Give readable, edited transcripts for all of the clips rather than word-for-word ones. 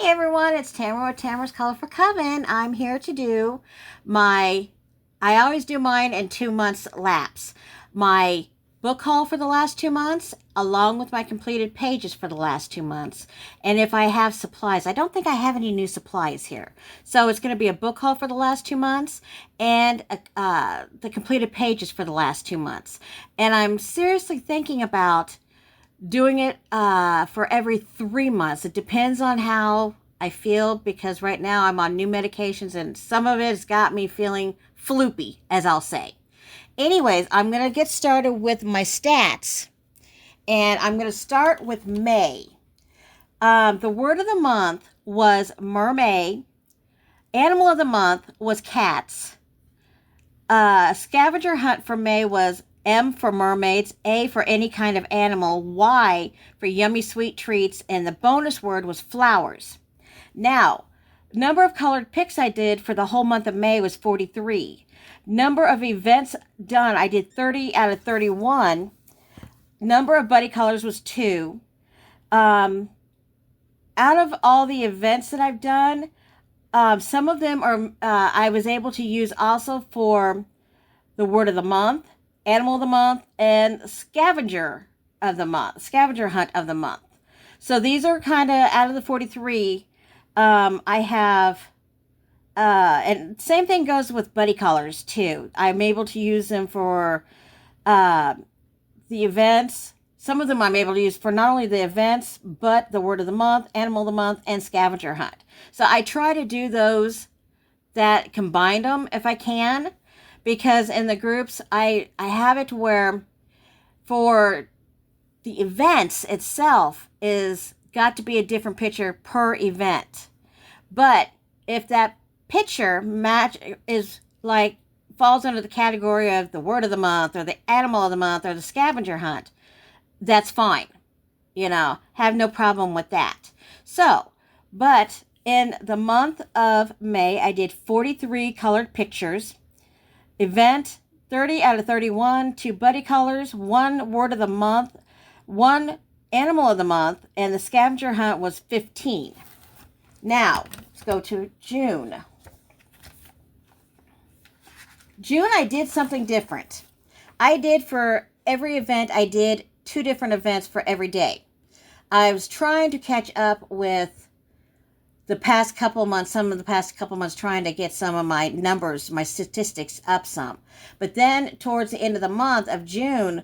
Hey everyone, it's Tamara with Tamara's Colorful Coven. I'm here to do I always do mine in 2 months lapse. My book haul for the last 2 months, along with my completed pages for the last 2 months. And if I have supplies, I don't think I have any new supplies here. So it's going to be a book haul for the last 2 months and the completed pages for the last 2 months. And I'm seriously thinking about doing it for every 3 months. It depends on how I feel because right now I'm on new medications and some of it has got me feeling floopy, as I'll say. Anyways, I'm going to get started with my stats and I'm going to start with May. The word of the month was mermaid. Animal of the month was cats. Scavenger hunt for May was M for mermaids, A for any kind of animal, Y for yummy sweet treats, and the bonus word was flowers. Now, number of colored pics I did for the whole month of May was 43. Number of events done, I did 30 out of 31. Number of buddy colors was 2. Out of all the events that I've done, some of them are I was able to use also for the word of the month, animal of the month, and scavenger hunt of the month. So these are kind of out of the 43. I have, and same thing goes with buddy colors too. I'm able to use them for the events. Some of them I'm able to use for not only the events, but the word of the month, animal of the month, and scavenger hunt. So I try to do those that combine them if I can, because in the groups, I have it where for the events itself is got to be a different picture per event. But if that picture match is like falls under the category of the word of the month or the animal of the month or the scavenger hunt, that's fine. Have no problem with that. So, but in the month of May, I did 43 colored pictures. Event, 30 out of 31. 2 buddy colors, 1 word of the month, 1 animal of the month, and the scavenger hunt was 15. Now, let's go to June. June, I did something different. I did for every event, I did 2 different events for every day. I was trying to catch up with the past couple months, trying to get some of my numbers, my statistics up some. But then towards the end of the month of June,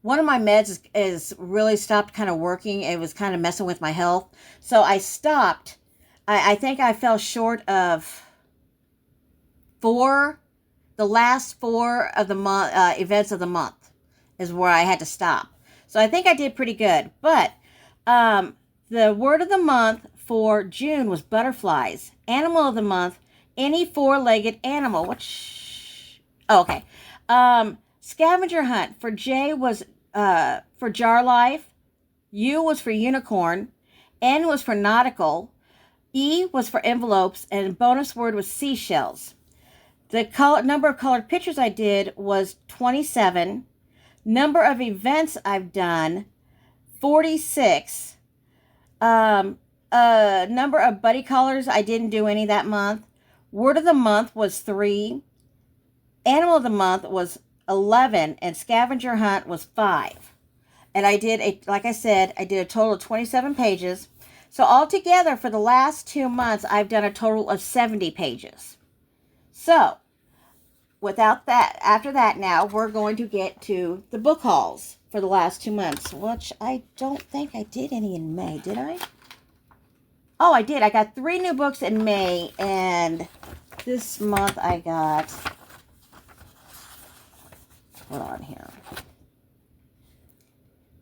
one of my meds is really stopped kind of working. It was kind of messing with my health. So I stopped. I think I fell short of the last 4 of the month, events of the month is where I had to stop. So I think I did pretty good. But the word of the month for June was butterflies. Animal of the month, any 4-legged animal. Okay. Scavenger hunt for J was for jar life. U was for unicorn. N was for nautical. E was for envelopes. And bonus word was seashells. The number of colored pictures I did was 27. Number of events I've done, 46. Number of buddy colors, I didn't do any that month. Word of the month was 3. Animal of the month was 11. And scavenger hunt was 5. And I did, like I said, I did a total of 27 pages. So altogether, for the last 2 months, I've done a total of 70 pages. So, after that now, we're going to get to the book hauls for the last 2 months, which I don't think I did any in May, did I? Oh, I did. I got 3 new books in May, and this month I got, hold on here,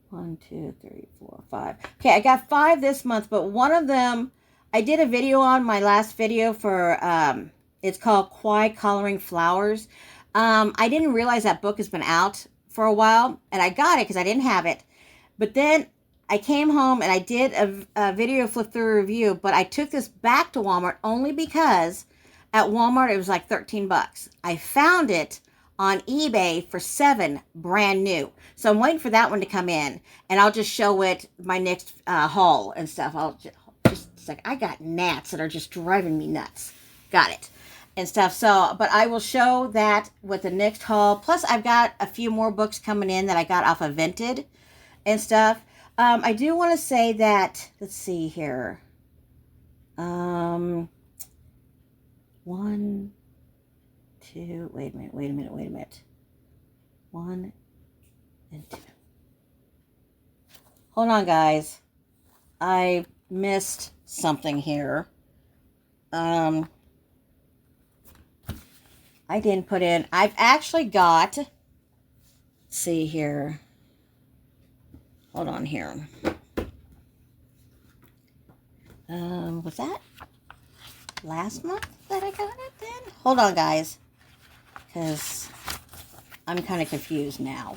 1, 2, 3, 4, 5. Okay, I got 5 this month, but one of them, I did a video on my last video for, it's called Kwai Coloring Flowers. I didn't realize that book has been out for a while, and I got it because I didn't have it. But then I came home and I did a video flip through review, but I took this back to Walmart only because at Walmart it was like 13 bucks. I found it on eBay for $7 brand new. So I'm waiting for that one to come in, and I'll just show it my next haul and stuff. I'll just It's like, I got gnats that are just driving me nuts. Got it. And stuff. So, but I will show that with the next haul. Plus, I've got a few more books coming in that I got off of Vinted and stuff. I do want to say that, let's see here. 1, 2, wait a minute. 1 and 2. Hold on, guys. I missed something here. I didn't put in, I've actually got, let's see here. Hold on here. Was that last month that I got it then? Hold on, guys, because I'm kind of confused now.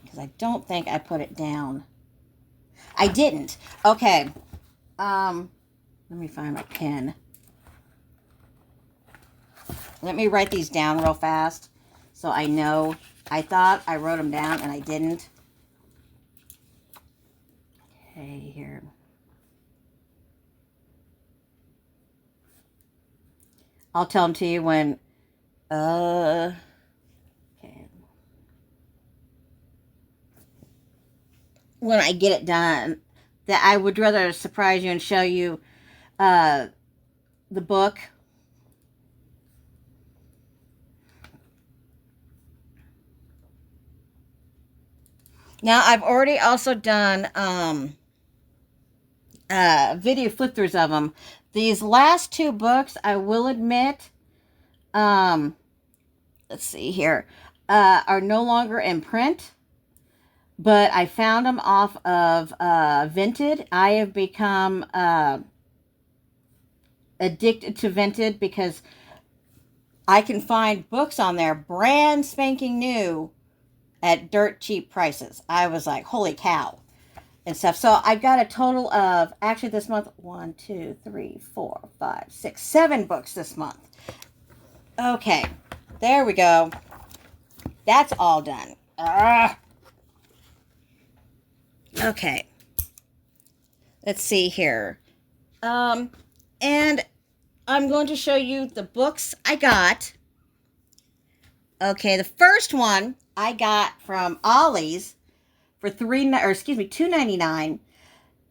Because I don't think I put it down. I didn't. Okay. Let me find my pen. Let me write these down real fast so I know. I thought I wrote them down and I didn't. Okay, here. I'll tell them to you when, okay. When I get it done. That I would rather surprise you and show you the book. Now, I've already also done video flip-throughs of them. These last 2 books, I will admit, let's see here, are no longer in print. But I found them off of Vinted. I have become addicted to Vinted because I can find books on there brand spanking new at dirt cheap prices. I was like, holy cow, and stuff. So I got a total of, actually this month, 1, 2, 3, 4, 5, 6, 7 books this month. Okay, there we go. That's all done. Okay. Let's see here. And I'm going to show you the books I got. Okay, the first one I got from Ollie's for $2.99.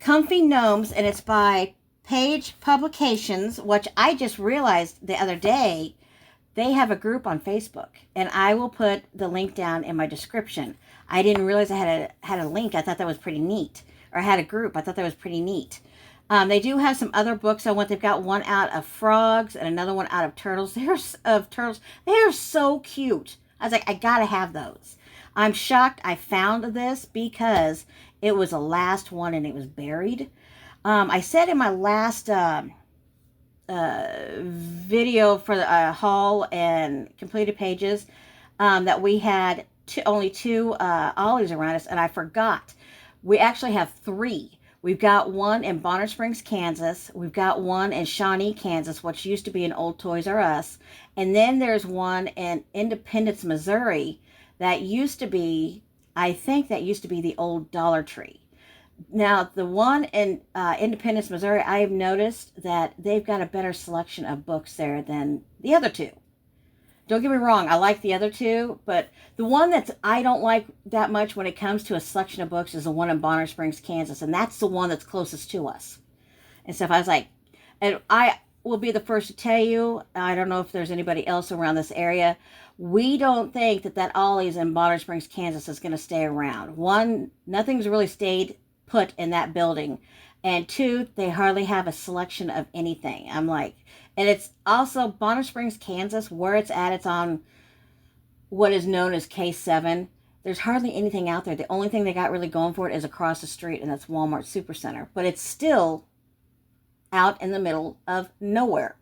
Comfy Gnomes, and it's by Page Publications, which I just realized the other day they have a group on Facebook, and I will put the link down in my description. I didn't realize I had a link. I thought that was pretty neat. Or had a group. I thought that was pretty neat. They do have some other books I want. They've got one out of frogs and another one out of turtles. They are so cute. I was like, I gotta have those. I'm shocked I found this because it was the last one and it was buried. I said in my last video for the haul and completed pages that we had only 2 Ollies around us, and I forgot. We actually have 3. We've got one in Bonner Springs, Kansas. We've got one in Shawnee, Kansas, which used to be an old Toys R Us. And then there's one in Independence, Missouri that used to be, I think that used to be the old Dollar Tree. Now, the one in Independence, Missouri, I've noticed that they've got a better selection of books there than the other 2. Don't get me wrong, I like the other 2, but the one that I don't like that much when it comes to a selection of books is the one in Bonner Springs, Kansas, and that's the one that's closest to us. And stuff, I was like, and I will be the first to tell you, I don't know if there's anybody else around this area, we don't think that Ollie's in Bonner Springs, Kansas is going to stay around. 1, nothing's really stayed put in that building. And 2, they hardly have a selection of anything. I'm like, and it's also Bonner Springs, Kansas, where it's at. It's on what is known as K7. There's hardly anything out there. The only thing they got really going for it is across the street, and that's Walmart Supercenter. But it's still out in the middle of nowhere.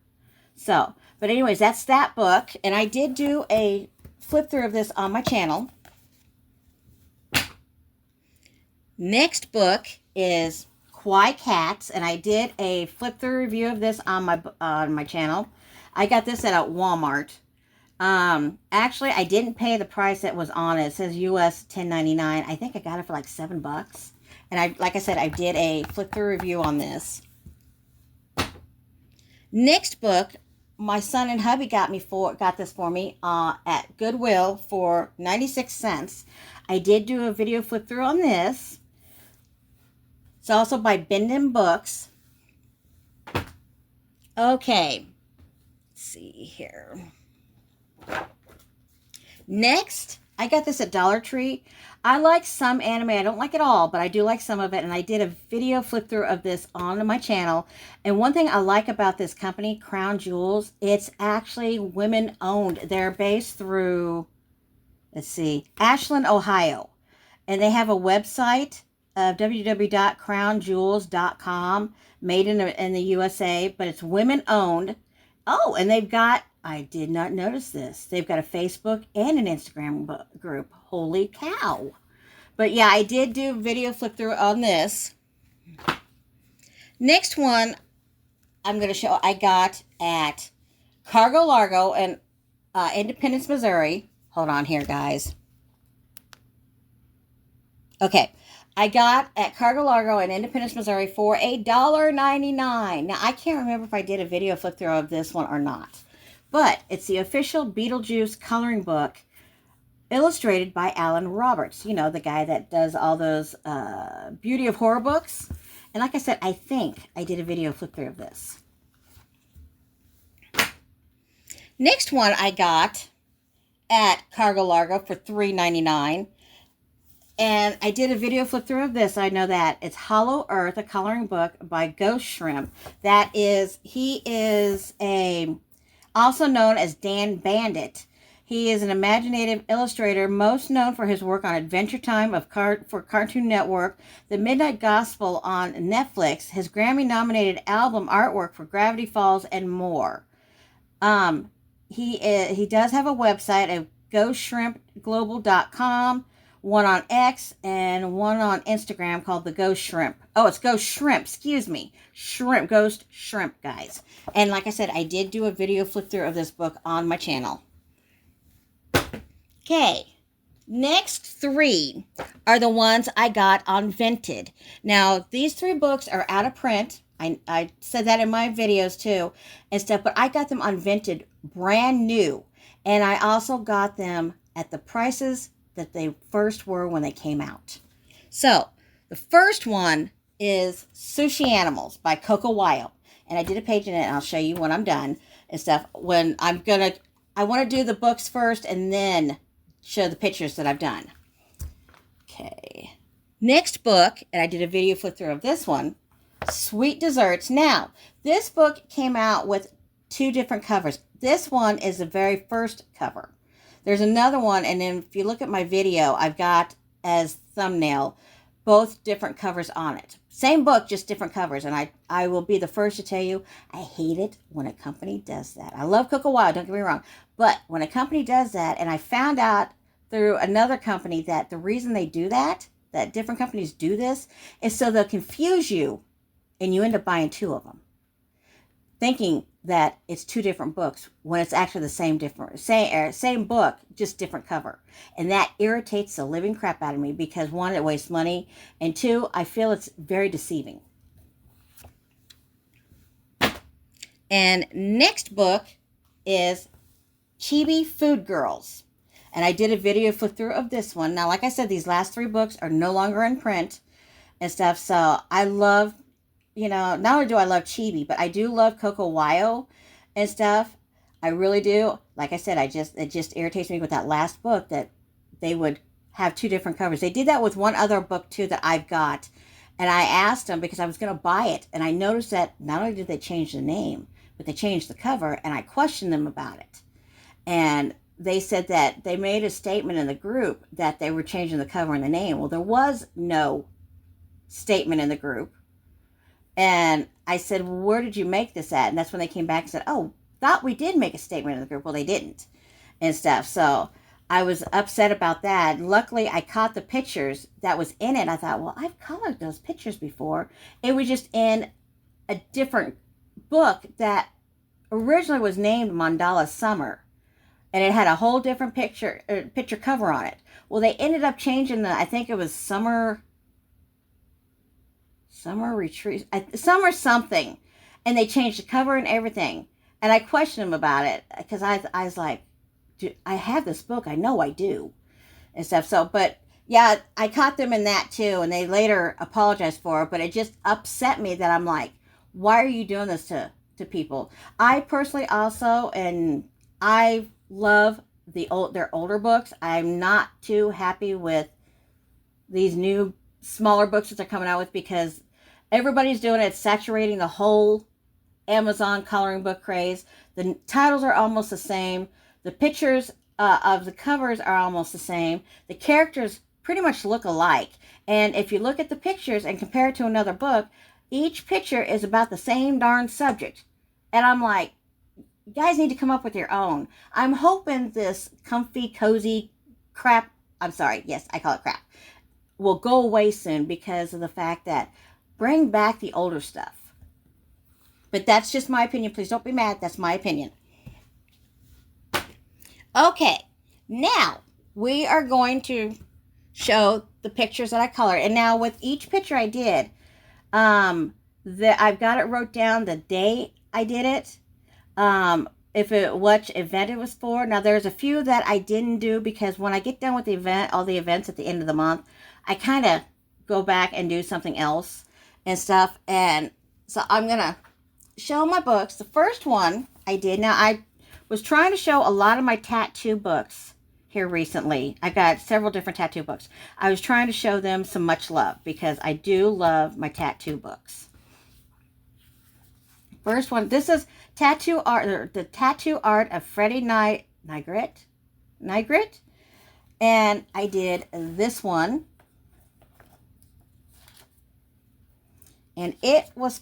So, but anyways, that's that book. And I did do a flip through of this on my channel. Next book is Kwai Cats, and I did a flip through review of this on my channel. I got this at Walmart. Actually, I didn't pay the price that was on it. It says US $10.99. I think I got it for like $7. And like I said, I did a flip-through review on this. Next book, my son and hubby got this for me at Goodwill for 96 cents. I did do a video flip-through on this. It's also by Bindon Books. Okay. Let's see here. Next, I got this at Dollar Tree. I like some anime. I don't like it all, but I do like some of it. And I did a video flip through of this on my channel. And one thing I like about this company, Crown Jewels, it's actually women owned. They're based through, let's see, Ashland, Ohio. And they have a website of www.crownjewels.com, made in the USA, but it's women owned. Oh, and they've got, I did not notice this, they've got a Facebook and an Instagram group. Holy cow. But yeah, I did do a video flip through on this. Next one I'm going to show I got at Cargo Largo in Independence, Missouri. Hold on here, guys. Okay, I got at Cargo Largo in Independence, Missouri for $1.99. Now, I can't remember if I did a video flip through of this one or not. But it's the official Beetlejuice coloring book illustrated by Alan Roberts. You know, the guy that does all those Beauty of Horror books. And like I said, I think I did a video flip through of this. Next one I got at Cargo Largo for $3.99. And I did a video flip through of this. I know that. It's Hollow Earth, a coloring book by Ghost Shrimp. He is also known as Dan Bandit. He is an imaginative illustrator, most known for his work on Adventure Time for Cartoon Network, The Midnight Gospel on Netflix, his Grammy-nominated album artwork for Gravity Falls, and more. He does have a website at ghostshrimpglobal.com. One on X and one on Instagram called the Ghost Shrimp. Oh, it's Ghost Shrimp. Excuse me. Shrimp. Ghost Shrimp, guys. And like I said, I did do a video flip through of this book on my channel. Okay. Next three are the ones I got on Vinted. Now, these three books are out of print. I said that in my videos too and stuff, but I got them on Vinted brand new. And I also got them at the prices that they first were when they came out. So, the first one is Sushi Animals by Coco Wyo. And I did a page in it, and I'll show you when I'm done and stuff. I want to do the books first and then show the pictures that I've done. Okay. Next book, and I did a video flip through of this one, Sweet Desserts. Now, this book came out with two different covers. This one is the very first cover. There's another one, and then if you look at my video, I've got as thumbnail both different covers on it. Same book, just different covers, and I will be the first to tell you, I hate it when a company does that. I love Coco Wyo, don't get me wrong, but when a company does that, and I found out through another company that the reason they do that different companies do this, is so they'll confuse you, and you end up buying two of them, thinking that it's two different books when it's actually the same book, just different cover. And that irritates the living crap out of me because one, it wastes money, and two, I feel it's very deceiving. And next book is Chibi Food Girls. And I did a video flip through of this one. Now, like I said, these last three books are no longer in print and stuff. So I love, not only do I love Chibi, but I do love Coco Wyo and stuff. I really do. Like I said, it just irritates me with that last book that they would have two different covers. They did that with one other book too that I've got. And I asked them because I was going to buy it. And I noticed that not only did they change the name, but they changed the cover. And I questioned them about it. And they said that they made a statement in the group that they were changing the cover and the name. Well, there was no statement in the group. And I said, well, where did you make this at? And that's when they came back and said, oh, thought we did make a statement in the group. Well, they didn't and stuff. So I was upset about that. Luckily, I caught the pictures that was in it. I thought, well, I've colored those pictures before. It was just in a different book that originally was named Mandala Summer. And it had a whole different picture cover on it. Well, they ended up changing I think it was Summer Summer Retreat, Summer something. And they changed the cover and everything. And I questioned them about it because I was like, I have this book. I know I do. And stuff. So, but yeah, I caught them in that too. And they later apologized for it. But it just upset me that I'm like, why are you doing this to people? I personally also, and I love their older books. I'm not too happy with these new smaller books that they're coming out with because everybody's doing it. It's saturating the whole Amazon coloring book craze. The titles are almost the same. The pictures of the covers are almost the same. The characters pretty much look alike. And if you look at the pictures and compare it to another book, each picture is about the same darn subject. And I'm like, you guys need to come up with your own. I'm hoping this comfy, cozy crap, I'm sorry, yes, I call it crap, will go away soon because of the fact that bring back the older stuff. But that's just my opinion. Please don't be mad. That's my opinion. Okay, now we are going to show the pictures that I colored. And now with each picture I did, I've got it wrote down the day I did it, what event it was for. Now there's a few that I didn't do because when I get done with the event, all the events at the end of the month, I kind of go back and do something else and stuff. And so I'm going to show my books. The first one I did, now I was trying to show a lot of my tattoo books here recently. I got several different tattoo books. I was trying to show them some much love because I do love my tattoo books. First one, this is Tattoo Art, the Tattoo Art of Freddie Nygret. And I did this one. And it was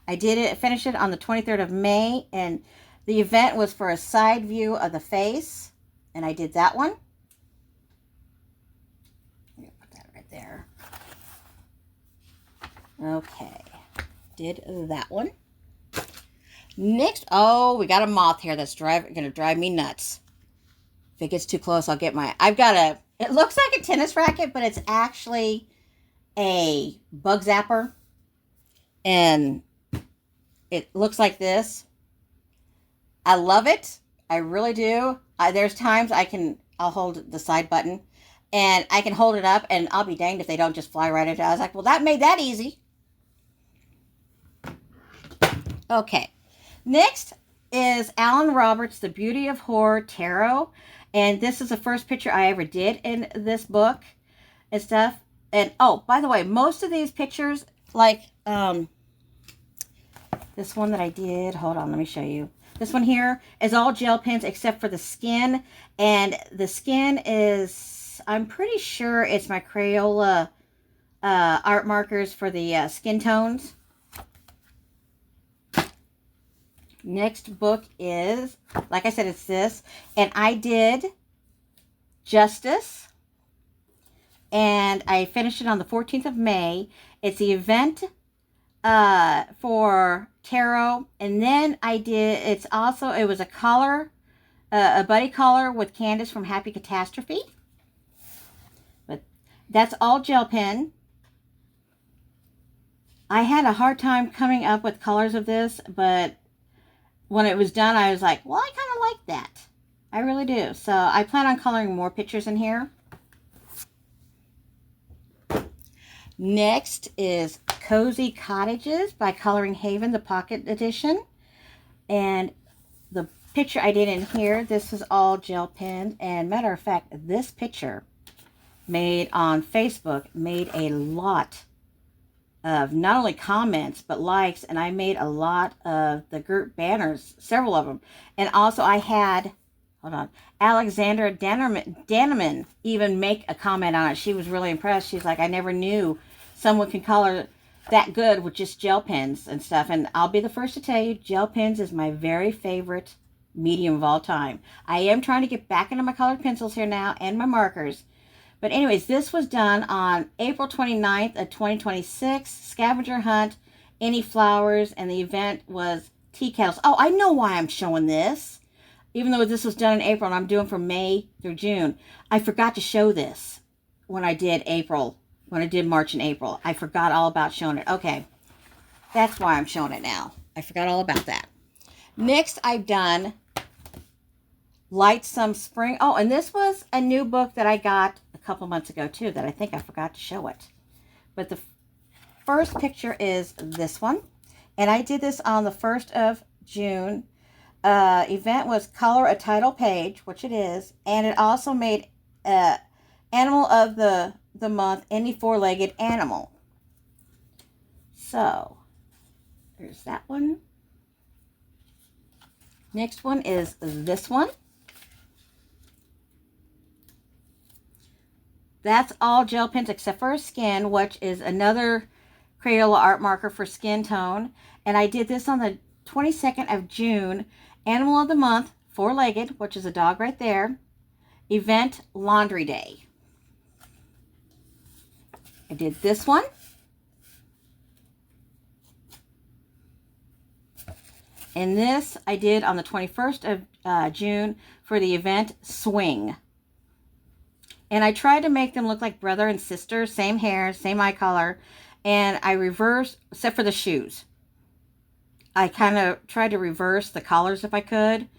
I finished it on the 23rd of May, and the event was for a side view of the face, and I did that one. I'm going to put that right there. Okay, did that one. Next, we got a moth here that's going to drive me nuts. If it gets too close, I'll get it looks like a tennis racket, but it's actually a bug zapper. And it looks like this. I love it. I really do. There's times I'll hold the side button and I can hold it up and I'll be danged if they don't just fly right into it. I was like, well, that made that easy. Okay. Next is Alan Roberts, The Beauty of Horror Tarot. And this is the first picture I ever did in this book and stuff. And, by the way, most of these pictures, like, this one that I did, hold on, let me show you. This one here is all gel pens except for the skin. And the skin is, I'm pretty sure it's my Crayola art markers for the skin tones. Next book is, like I said, it's this. And I did Justice. And I finished it on the 14th of May. It's the event for tarot. And then it was a collar, a buddy collar with Candace from Happy Catastrophe. But that's all gel pen. I had a hard time coming up with colors of this, but when it was done, I was like, well, I kind of like that. I really do. So I plan on coloring more pictures in here. Next is Cozy Cottages by Coloring Haven, the Pocket Edition. And the picture I did in here, this is all gel penned. And matter of fact, this picture made on Facebook made a lot of not only comments, but likes. And I made a lot of the group banners, several of them. And also I had, Alexandra Danneman even make a comment on it. She was really impressed. She's like, I never knew someone can color that good with just gel pens and stuff. And I'll be the first to tell you, gel pens is my very favorite medium of all time. I am trying to get back into my colored pencils here now and my markers. But anyways, this was done on April 29th of 2026. Scavenger hunt, any flowers, and the event was tea kettles. Oh, I know why I'm showing this. Even though this was done in April and I'm doing from May through June. I forgot to show this when I did April when I did March and April. I forgot all about showing it. Okay, that's why I'm showing it now. I forgot all about that. Next, I've done Light Some Spring. Oh, and this was a new book that I got a couple months ago, too, that I think I forgot to show it. But the first picture is this one. And I did this on the 1st of June. Event was color a title page, which it is. And it also made animal of the month, any four-legged animal. So, there's that one. Next one is this one. That's all gel pens except for skin, which is another Crayola art marker for skin tone. And I did this on the 22nd of June. Animal of the month, four-legged, which is a dog right there. Event, laundry day. I did this one. And this I did on the 21st of June for the event, swing. And I tried to make them look like brother and sister, same hair, same eye color. And I reversed, except for the shoes. I kind of tried to reverse the collars if I could.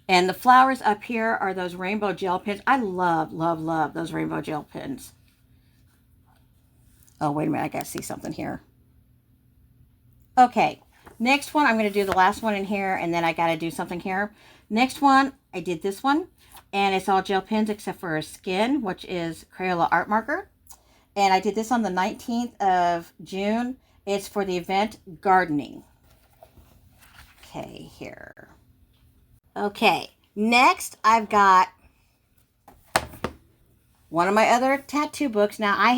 And the flowers up here are those rainbow gel pens. I love, love, love those rainbow gel pens. Oh, wait a minute. I got to see something here. Okay. Next one, I'm going to do the last one in here, and then I got to do something here. Next one, I did this one. And it's all gel pens except for skin, which is Crayola art marker. And I did this on the 19th of June. It's for the event, gardening. Okay, here. Okay, next I've got one of my other tattoo books. Now I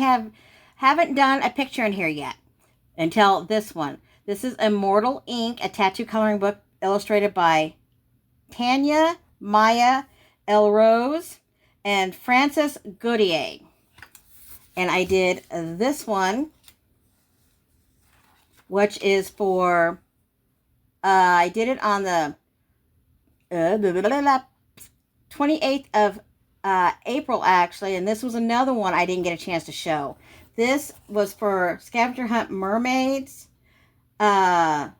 haven't done a picture in here yet until this one. This is Immortal Ink, a tattoo coloring book illustrated by Tanya Maya Elrose and Frances Goodier. And I did this one, which is for, I did it on the 28th of April, actually. And this was another one I didn't get a chance to show. This was for Scavenger Hunt Mermaids, a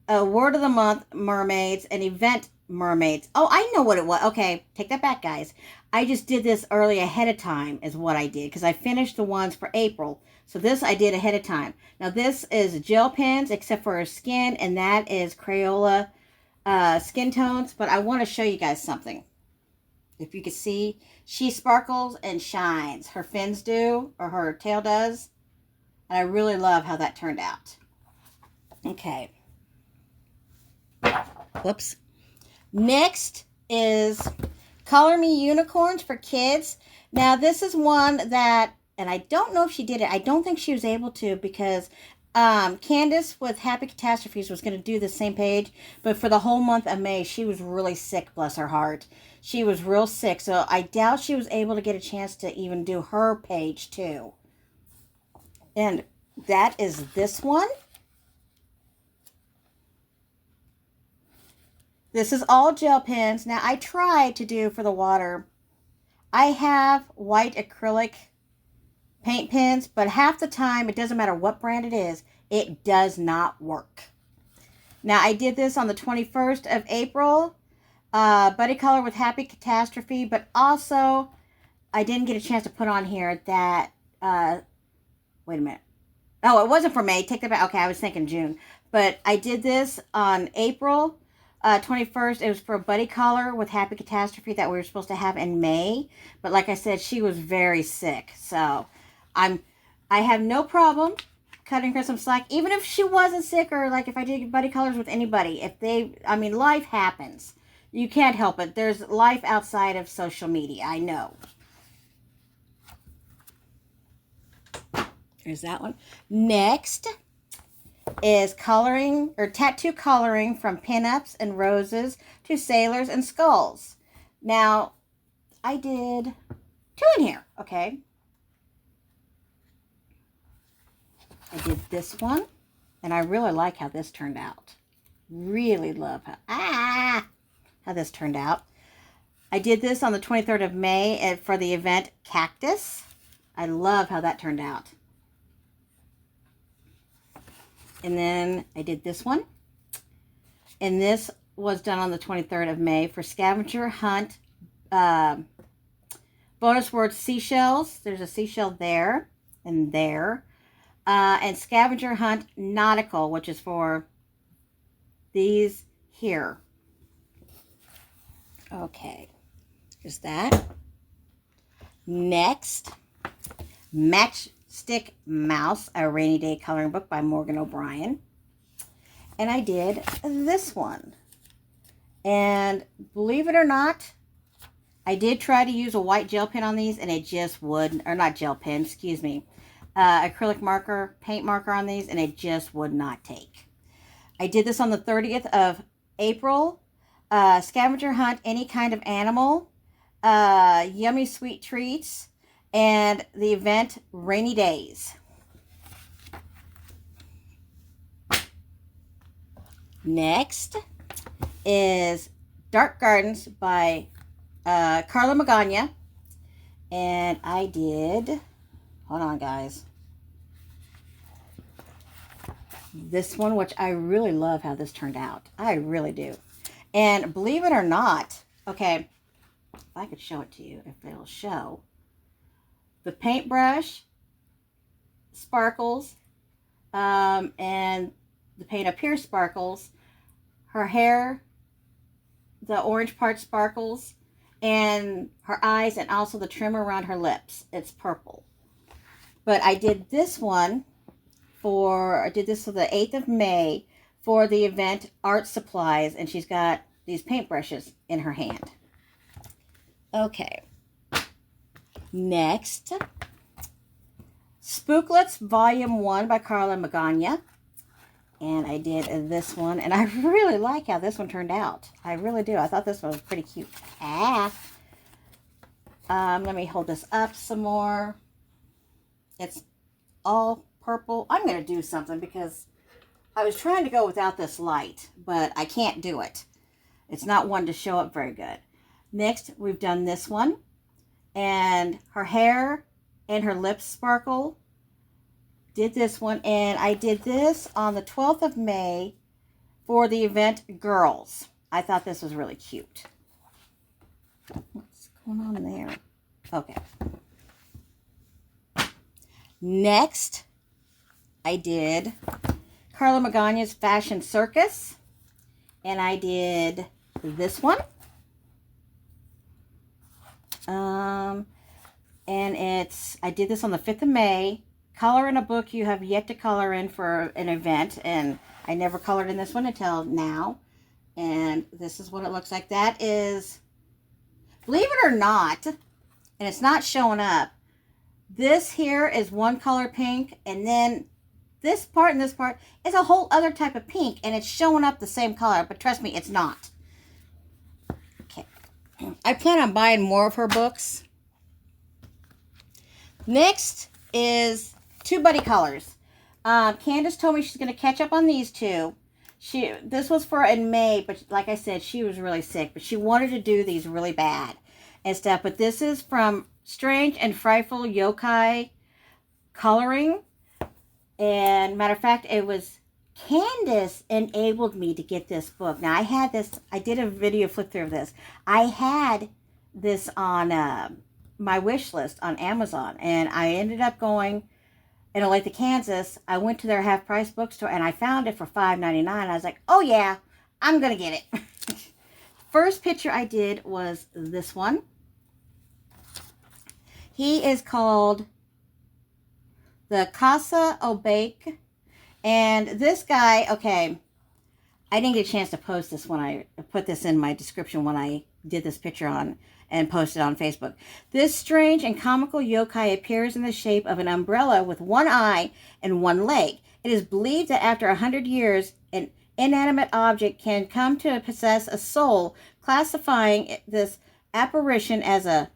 Word of the Month Mermaids, an Event Mermaids. Oh, I know what it was. Okay, take that back, guys. I just did this early ahead of time is what I did, because I finished the ones for April. So this I did ahead of time. Now this is gel pens except for skin, and that is Crayola skin tones. But I want to show you guys something. If you can see, she sparkles and shines. Her fins do, or her tail does. And I really love how that turned out. Okay. Whoops. Next is Color Me Unicorns for kids. Now, this is one that, and I don't know if she did it. I don't think she was able to, because Candace with Happy Catastrophes was going to do the same page. But for the whole month of May, she was really sick, bless her heart. She was real sick. So I doubt she was able to get a chance to even do her page too. And that is this one. This is all gel pens. Now, I tried to do for the water. I have white acrylic paint pens, but half the time, it doesn't matter what brand it is, it does not work. Now, I did this on the 21st of April, Buddy Color with Happy Catastrophe, but also, I didn't get a chance to put on here that, wait a minute. Oh, it wasn't for May. Take that back. Okay, I was thinking June. But I did this on April 21st. It was for Buddy Color with Happy Catastrophe that we were supposed to have in May. But like I said, she was very sick. So I have no problem cutting her some slack. Even if she wasn't sick, or like if I did Buddy Colors with anybody. Life happens. You can't help it. There's life outside of social media. I know. There's that one. Next is coloring or tattoo coloring from pinups and roses to sailors and skulls. Now, I did 2 in here, okay? I did this one, and I really like how this turned out. Really love how this turned out. I did this on the 23rd of May for the event Cactus. I love how that turned out. And then I did this one. And this was done on the 23rd of May for Scavenger Hunt. Bonus word seashells. There's a seashell there and there. And Scavenger Hunt Nautical, which is for these here. Okay. There's that. Next, Matchstick Mouse, a rainy day coloring book by Morgan O'Brien. And I did this one. And believe it or not, I did try to use a white gel pen on these, and it just wouldn't, or not gel pen, excuse me, acrylic marker, paint marker on these, and it just would not take. I did this on the 30th of April. Scavenger Hunt Any Kind of Animal, Yummy Sweet Treats, and the event Rainy Days. Next is Dark Gardens by Carla Magana. And I did, hold on guys, this one, which I really love how this turned out. I really do. And believe it or not, okay, if I could show it to you, if it'll show, the paintbrush sparkles, and the paint up here sparkles, her hair, the orange part sparkles, and her eyes, and also the trim around her lips, it's purple. But I did this one I did this for the 8th of May for the event Art Supplies, and she's got these paintbrushes in her hand. Okay. Next, Spooklets Volume 1 by Carla Magana. And I did this one, and I really like how this one turned out. I really do. I thought this one was pretty cute. Let me hold this up some more. It's all purple. I'm going to do something because I was trying to go without this light, but I can't do it. It's not one to show up very good. Next, we've done this one, and her hair and her lips sparkle. Did this one, and I did this on the 12th of May for the event Girls. I thought this was really cute. What's going on there? Okay. Next, I did Carla Magana's Fashion Circus, and I did this one. And I did this on the 5th of May. Color in a book you have yet to color in for an event, and I never colored in this one until now. And this is what it looks like. That is, believe it or not, and it's not showing up, this here is one color pink, and then this part and this part is a whole other type of pink, and it's showing up the same color, but trust me, it's not. Okay. I plan on buying more of her books. Next is two buddy colors. Candace told me she's going to catch up on these two. This was for in May, but like I said, she was really sick, but she wanted to do these really bad and stuff. But this is from Strange and Frightful Yokai Coloring. And matter of fact, it was Candace enabled me to get this book. Now I had this, I did a video flip through of this. I had this on my wish list on Amazon, and I ended up going in Olathe, Kansas. I went to their half-price bookstore, and I found it for $5.99. I was like, oh yeah, I'm gonna get it. First picture I did was this one. He is called the Casa Obake, and this guy, okay, I didn't get a chance to post this when I put this in my description when I did this picture on and posted on Facebook. This strange and comical yokai appears in the shape of an umbrella with one eye and one leg. It is believed that after 100 years, an inanimate object can come to possess a soul, classifying this apparition as a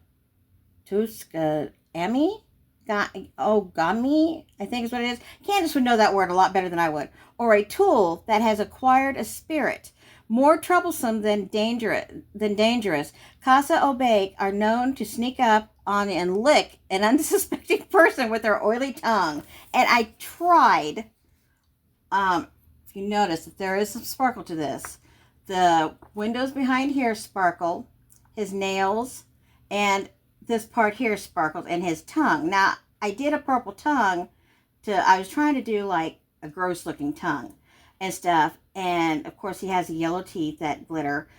Tuskami? Ogami, I think is what it is. Candace would know that word a lot better than I would. Or a tool that has acquired a spirit. More troublesome than dangerous. Casa Obake are known to sneak up on and lick an unsuspecting person with their oily tongue. And I tried. If you notice that there is some sparkle to this. The windows behind here sparkle, his nails, and this part here sparkles, and his tongue. Now, I did a purple tongue I was trying to do like a gross looking tongue and stuff. And of course he has yellow teeth that glitter,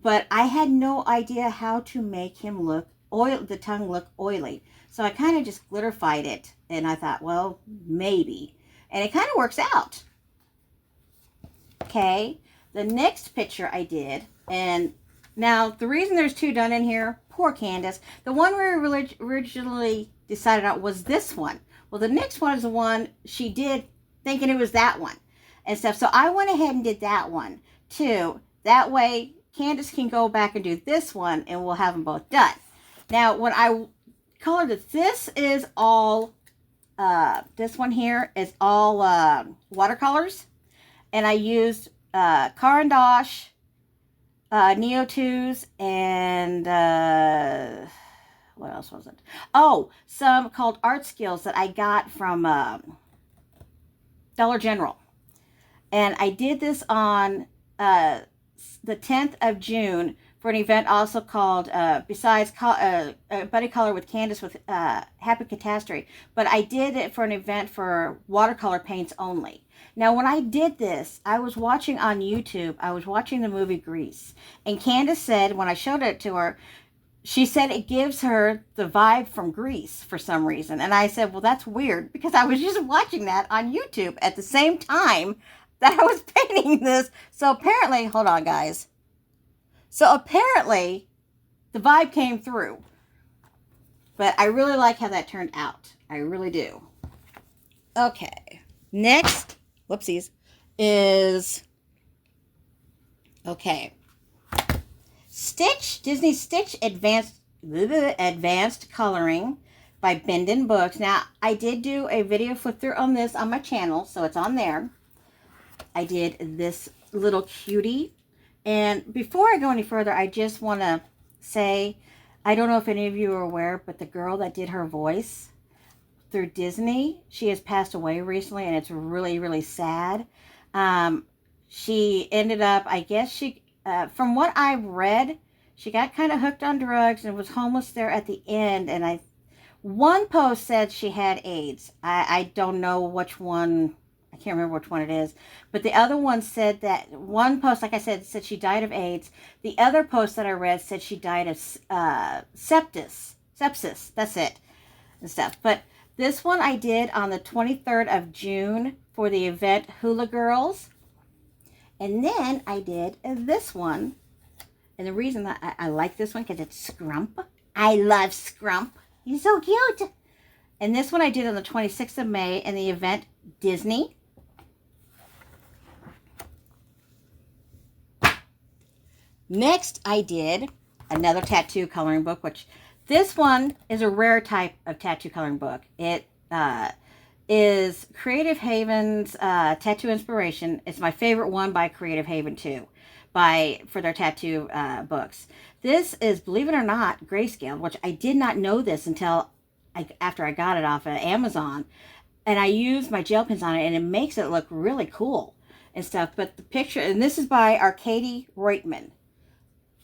but I had no idea how to make him look the tongue look oily. So I kind of just glitterified it, and I thought, well, maybe. And it kind of works out. Okay, the next picture I did, and now the reason there's two done in here, poor Candace, the one we originally decided on was this one. Well, the next one is the one she did thinking it was that one and stuff. So I went ahead and did that one too. That way Candace can go back and do this one, and we'll have them both done. Now, when I colored it, this is all, this one here is all watercolors. And I used Caran d'Ache, Neo 2s, and what else was it? Oh, some called Art Skills that I got from Dollar General. And I did this on the 10th of June for an event also called, besides Buddy Color with Candace with Happy Catastrophe. But I did it for an event for watercolor paints only. Now, when I did this, I was watching on YouTube, I was watching the movie Grease. And Candace said, when I showed it to her, she said it gives her the vibe from Grease for some reason. And I said, well, that's weird, because I was just watching that on YouTube at the same time that I was painting this. So apparently, hold on, guys. So apparently, the vibe came through. But I really like how that turned out. I really do. Okay. Next, whoopsies, is, okay, Stitch, Disney Stitch Advanced Coloring by Bendon Books. Now, I did do a video flip through on this on my channel, so it's on there. I did this little cutie. And before I go any further, I just want to say, I don't know if any of you are aware, but the girl that did her voice through Disney, she has passed away recently, and it's really, really sad. She ended up, I guess she, from what I've read, she got kind of hooked on drugs and was homeless there at the end. And one post said she had AIDS. I don't know which one. I can't remember which one it is. But the other one said that, one post, like I said she died of AIDS. The other post that I read said she died of sepsis. That's it. And stuff. But this one I did on the 23rd of June for the event Hula Girls. And then I did this one. And the reason that I like this one, because it's Scrump. I love Scrump. He's so cute. And this one I did on the 26th of May in the event Disney. Next, I did another tattoo coloring book, which this one is a rare type of tattoo coloring book. It is Creative Haven's Tattoo Inspiration. It's my favorite one by Creative Haven too, for their tattoo books. This is, believe it or not, grayscale, which I did not know this until after I got it off of Amazon. And I used my gel pens on it, and it makes it look really cool and stuff. But the picture, and this is by Arcady Reutemann.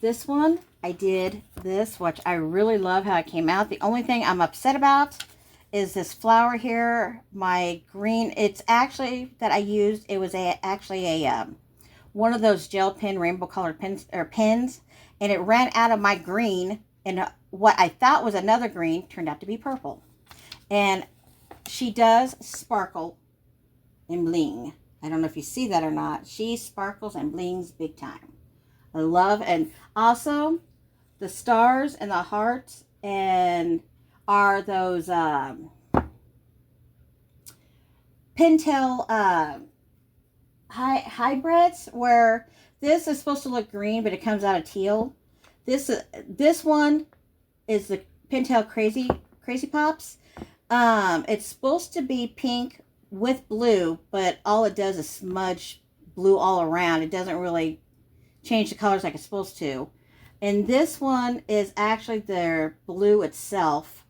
This one, I did this, which I really love how it came out. The only thing I'm upset about is this flower here, my green. It's actually that I used, it was actually a one of those gel pen, rainbow colored pens, and it ran out of my green, and what I thought was another green turned out to be purple. And she does sparkle and bling. I don't know if you see that or not. She sparkles and blings big time. I love, and also the stars and the hearts and are those Pentel hybrids, where this is supposed to look green, but it comes out of teal. This one is the Pentel Crazy Pops. It's supposed to be pink with blue, but all it does is smudge blue all around. It doesn't really change the colors like it's supposed to. And this one is actually their blue itself.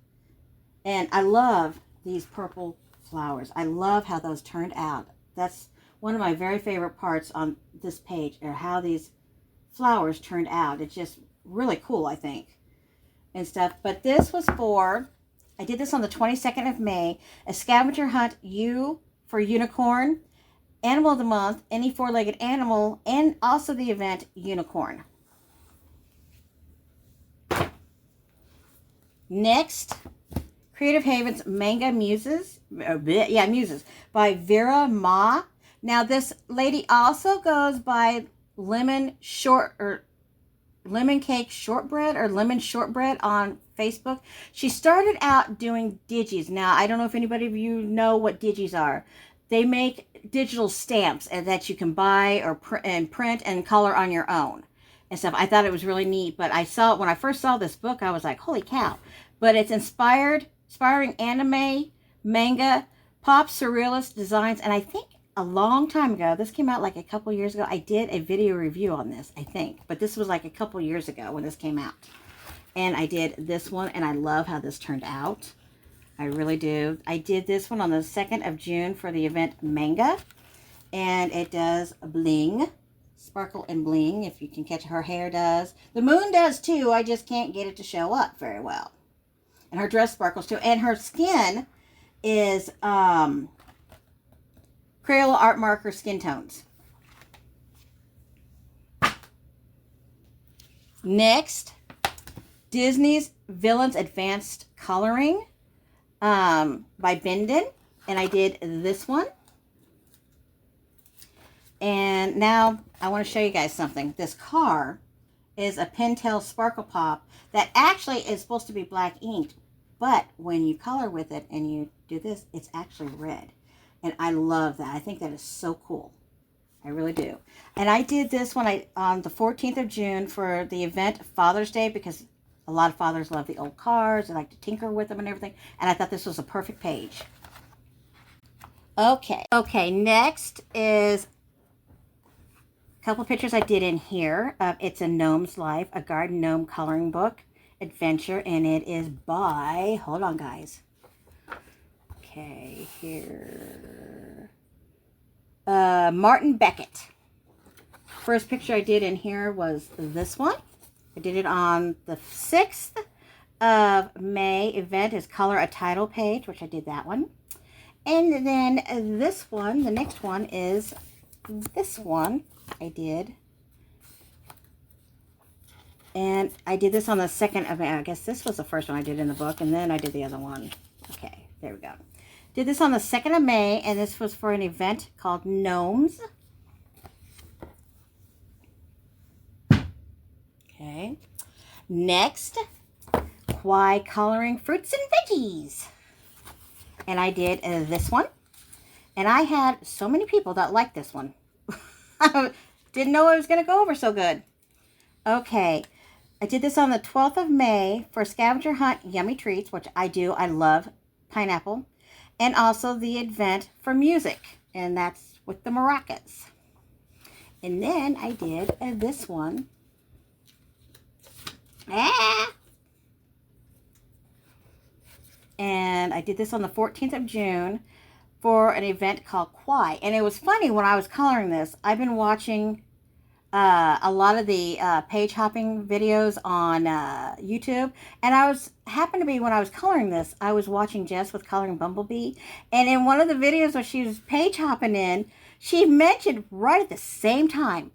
And I love these purple flowers. I love how those turned out. That's one of my very favorite parts on this page, are how these flowers turned out. It's just really cool, I think, and stuff. But this was for, I did this on the 22nd of May, a scavenger hunt, U for unicorn, animal of the month, any four-legged animal, and also the event unicorn. Next, Creative Haven's Manga Muses, Muses by Vera Ma. Now this lady also goes by Lemon Cake Shortbread or Lemon Shortbread on Facebook. She started out doing digis. Now I don't know if anybody of you know what digis are. They make digital stamps that you can buy or print and color on your own and stuff. I thought it was really neat, but I saw it when I first saw this book. I was like, holy cow. But it's inspiring anime, manga, pop surrealist designs. And I think a long time ago, this came out like a couple years ago, I did a video review on this, I think. But this was like a couple years ago when this came out. And I did this one, and I love how this turned out. I really do. I did this one on the 2nd of June for the event Manga. And it does bling. Sparkle and bling, if you can catch. Her hair does. The moon does too. I just can't get it to show up very well. And her dress sparkles too. And her skin is Crayola Art Marker skin tones. Next, Disney's Villains Advanced Coloring by Bendon. And I did this one. And now I want to show you guys something. This car is a Pentel Sparkle Pop that actually is supposed to be black inked. But when you color with it and you do this, it's actually red. And I love that. I think that is so cool. I really do. And I did this one on the 14th of June for the event Father's Day, because a lot of fathers love the old cars. They like to tinker with them and everything. And I thought this was a perfect page. Okay, next is a couple pictures I did in here. It's a Gnome's Life, a Garden Gnome coloring book adventure, and it is by, hold on guys. Okay, here. Martin Beckett. First picture I did in here was this one. I did it on the 6th of May. Event is color a title page, which I did that one. And then this one, the next one is this one I did. And I did this on the 2nd of May. I guess this was the first one I did in the book, and then I did the other one. Okay, there we go. Did this on the 2nd of May, and this was for an event called Gnomes. Okay. Next, Kwai Coloring Fruits and Veggies. And I did this one. And I had so many people that liked this one. I didn't know it was going to go over so good. Okay. I did this on the 12th of May for Scavenger Hunt Yummy Treats, which I do. I love pineapple. And also the event for music. And that's with the maracas. And then I did this one. And I did this on the 14th of June for an event called Kwai. And it was funny when I was coloring this. I've been watching a lot of the page hopping videos on YouTube. And happened to be, when I was coloring this, I was watching Jess with Coloring Bumblebee. And in one of the videos where she was page hopping in, she mentioned right at the same time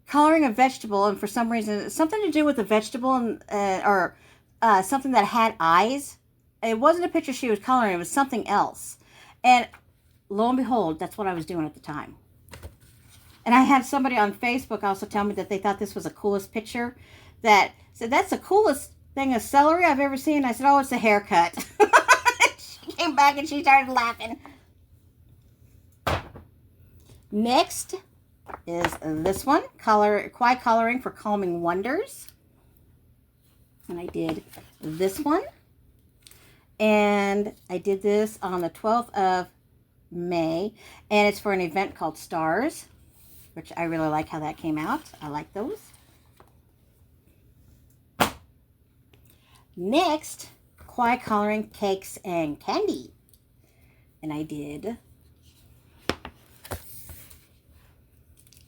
coloring a vegetable, and for some reason, something to do with a vegetable, and or something that had eyes. It wasn't a picture she was coloring, it was something else. And lo and behold, that's what I was doing at the time. And I had somebody on Facebook also tell me that they thought this was the coolest picture. That said, that's the coolest thing of celery I've ever seen. I said, oh, it's a haircut. She came back and she started laughing. Next is this one, Kwai Coloring for Calming Wonders. And I did this one. And I did this on the 12th of May. And it's for an event called Stars, which I really like how that came out. I like those. Next, Quiet Coloring Cakes and Candy. And I did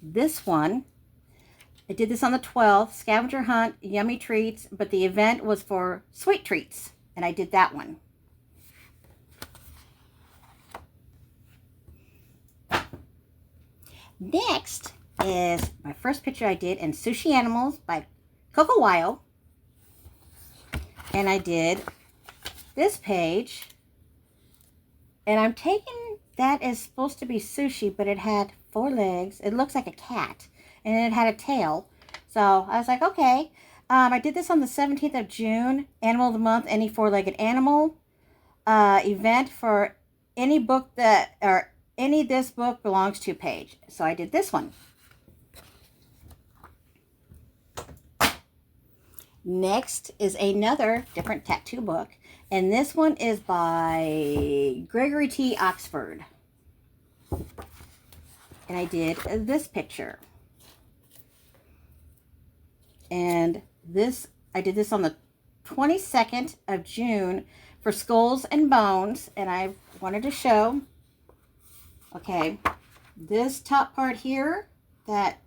this one. I did this on the 12th, Scavenger Hunt, Yummy Treats, but the event was for Sweet Treats, and I did that one. Next is my first picture I did in Sushi Animals by Coco Wyo. And I did this page. And I'm taking that as supposed to be sushi, but it had 4 legs. It looks like a cat. And it had a tail. So I was like, okay. I did this on the 17th of June. Animal of the Month, any 4-legged animal. Event for any book that, or any this book belongs to page. So I did this one. Next is another different tattoo book. And this one is by Gregory T. Oxford. And I did this picture. And this, I did this on the 22nd of June for Skulls and Bones. And I wanted to show, okay, this top part here, that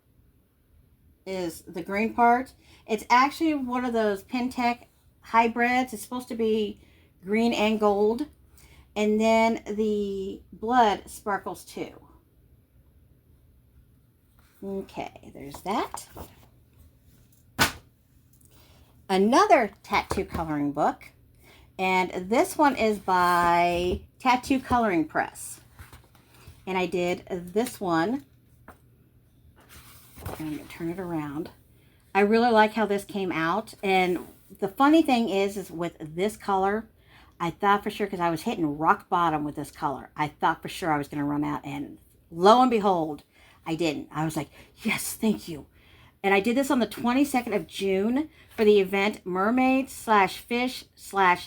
is the green part. It's actually one of those Pentec hybrids. It's supposed to be green and gold. And then the blood sparkles too. Okay, there's that. Another tattoo coloring book. And this one is by Tattoo Coloring Press. And I did this one. I'm going to turn it around. I really like how this came out. And the funny thing is with this color, I thought for sure, because I was hitting rock bottom with this color, I thought for sure I was going to run out. And lo and behold, I didn't. I was like, yes, thank you. And I did this on the 22nd of June for the event Mermaid / Fish /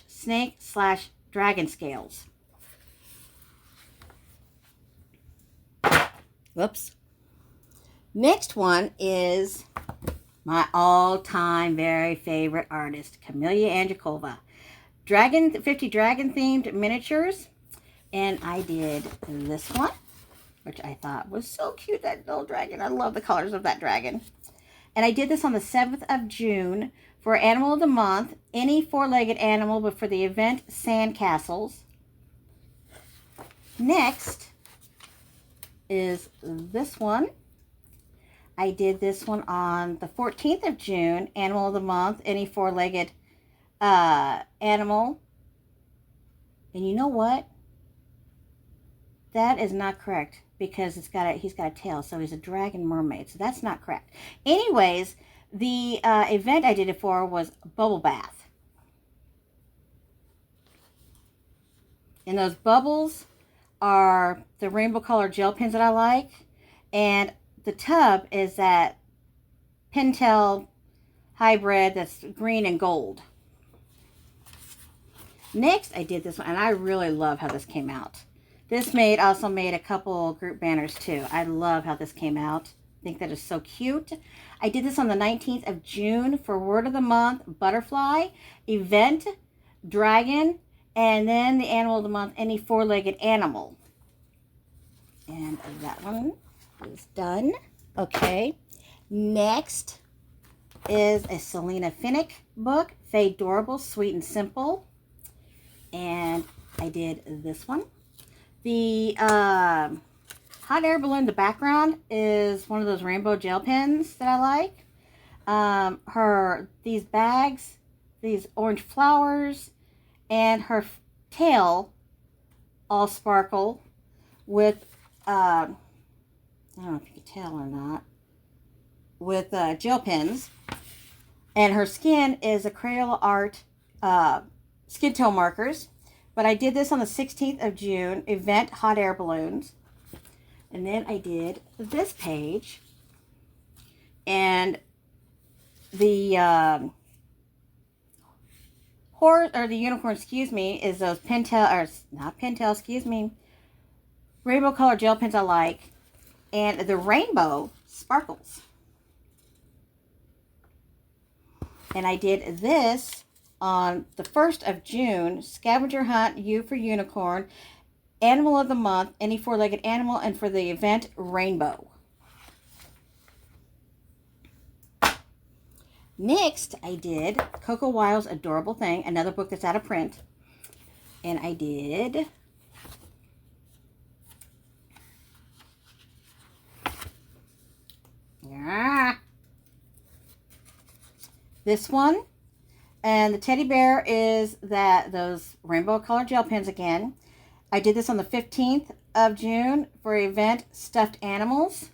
Snake / Dragon Scales. Whoops. Next one is my all-time very favorite artist, Camelia Andrzejkowa. 50 dragon-themed miniatures. And I did this one, which I thought was so cute, that little dragon. I love the colors of that dragon. And I did this on the 7th of June for Animal of the Month, any 4-legged animal, but for the event Sandcastles. Next is this one. I did this one on the 14th of June, Animal of the Month, any 4-legged animal. And you know what? That is not correct, because he's got a tail, so he's a dragon mermaid. So that's not correct. Anyways, the event I did it for was Bubble Bath. And those bubbles are the rainbow color gel pens that I like. And the tub is that Pentel hybrid that's green and gold. Next, I did this one, and I really love how this came out. This also made a couple group banners too. I love how this came out. I think that is so cute. I did this on the 19th of June for Word of the Month, Butterfly, Event, Dragon, and then the Animal of the Month, any 4-legged animal. And that one is done. Okay. Next is a Selena Finnick book, Fadorable, Sweet and Simple. And I did this one. The hot air balloon in the background is one of those rainbow gel pens that I like. These bags, these orange flowers, and her tail all sparkle with, I don't know if you can tell or not, with gel pens. And her skin is a Crayola Art skin tone markers. But I did this on the 16th of June, event hot air balloons. And then I did this page. And the unicorn, excuse me, is those Pentel, or not Pentel, excuse me, rainbow color gel pens I like. And the rainbow sparkles. And I did this on the 1st of June, Scavenger Hunt, U for Unicorn, Animal of the Month, any four-legged animal, and for the event, Rainbow. Next, I did Coco Wild's Adorable Thing, another book that's out of print. And I did this one. And the teddy bear is those rainbow colored gel pens again. I did this on the 15th of June for event Stuffed Animals.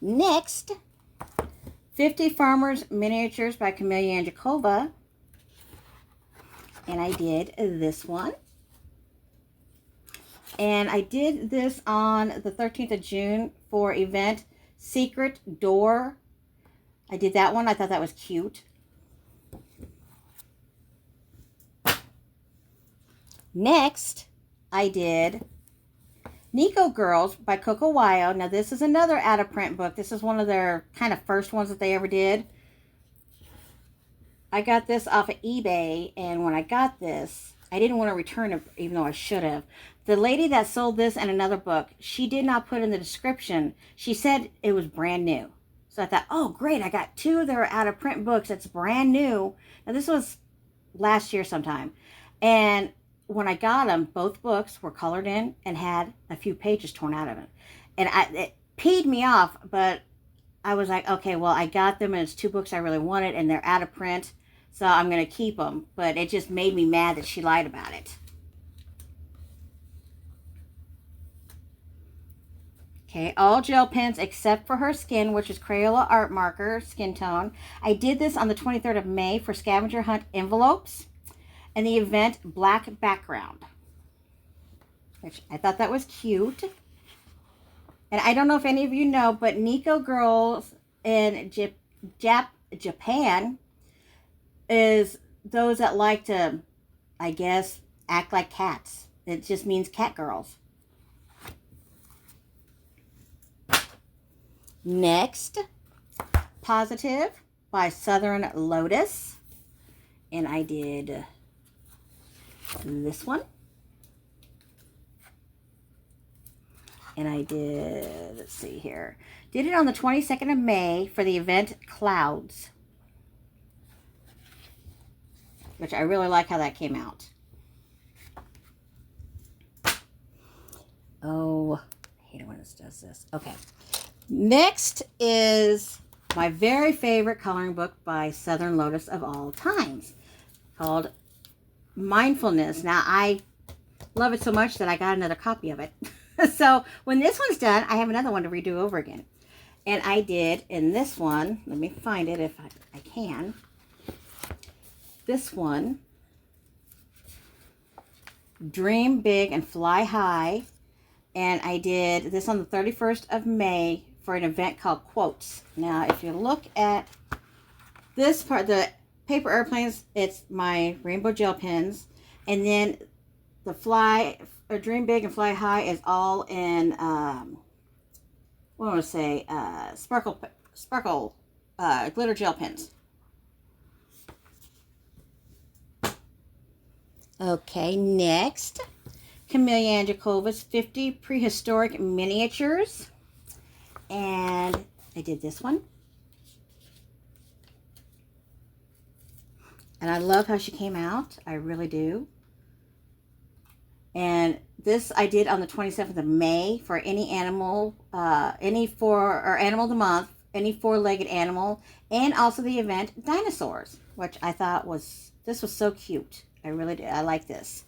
Next, 50 Farmers Miniatures by Camelia Angelkova. And I did this one. And I did this on the 13th of June for event Secret Door. I did that one. I thought that was cute. Next, I did Nico Girls by Coco Wild. Now, this is another out-of-print book. This is one of their kind of first ones that they ever did. I got this off of eBay, and when I got this, I didn't want to return it, even though I should have. The lady that sold this and another book, she did not put in the description. She said it was brand new. So I thought, oh, great, I got two of their out-of-print books. It's brand new. Now, this was last year sometime. And when I got them, both books were colored in and had a few pages torn out of it. And it peed me off, but I was like, okay, well, I got them, and it's two books I really wanted, and they're out of print, so I'm going to keep them. But it just made me mad that she lied about it. Okay, all gel pens except for her skin, which is Crayola Art Marker Skin Tone. I did this on the 23rd of May for Scavenger Hunt envelopes. And the event Black Background, which I thought that was cute. And I don't know if any of you know, but Nico Girls in Japan is those that like to, I guess, act like cats. It just means cat girls. Next, Positive by Southern Lotus. And I did this one. And I did, let's see here, did it on the 22nd of May for the event Clouds, which I really like how that came out. Oh, I hate it when it does this. Okay. Next is my very favorite coloring book by Southern Lotus of all times, called Mindfulness. Now, I love it so much that I got another copy of it. So when this one's done, I have another one to redo over again. And I did in this one, let me find it if I can. This one, Dream Big and Fly High. And I did this on the 31st of May for an event called Quotes. Now, if you look at this part, the paper airplanes, it's my rainbow gel pens. And then the Dream Big and Fly High is all in, what do I want to say, sparkle glitter gel pens. Okay, next, Camelia Angelkova's 50 Prehistoric Miniatures. And I did this one. And I love how she came out. I really do. And this I did on the 27th of May for any animal, animal of the month, any four-legged animal, and also the event Dinosaurs, which I thought this was so cute. I really did. I like this.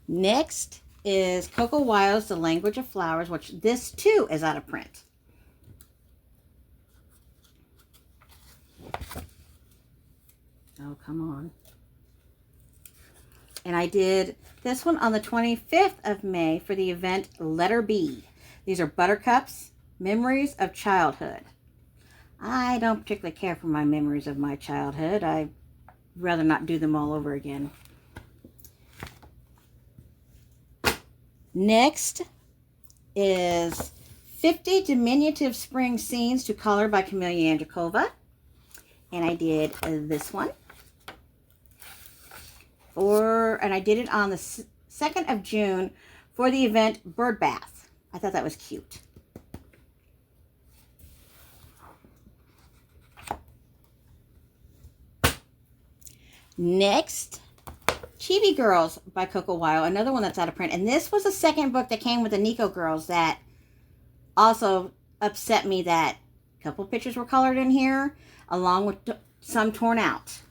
Next is Coco Wild's The Language of Flowers, which this too is out of print. Oh, come on. And I did this one on the 25th of May for the event Letter B. These are Buttercups, Memories of Childhood. I don't particularly care for my memories of my childhood. I'd rather not do them all over again. Next is 50 Diminutive Spring Scenes to Color by Camelia Andrikova. And I did this one. And I did it on the 2nd of June for the event Bird Bath. I thought that was cute. Next, Chibi Girls by Coco Wyo, another one that's out of print. And this was the second book that came with the Nico Girls that also upset me that a couple pictures were colored in here, along with some torn out.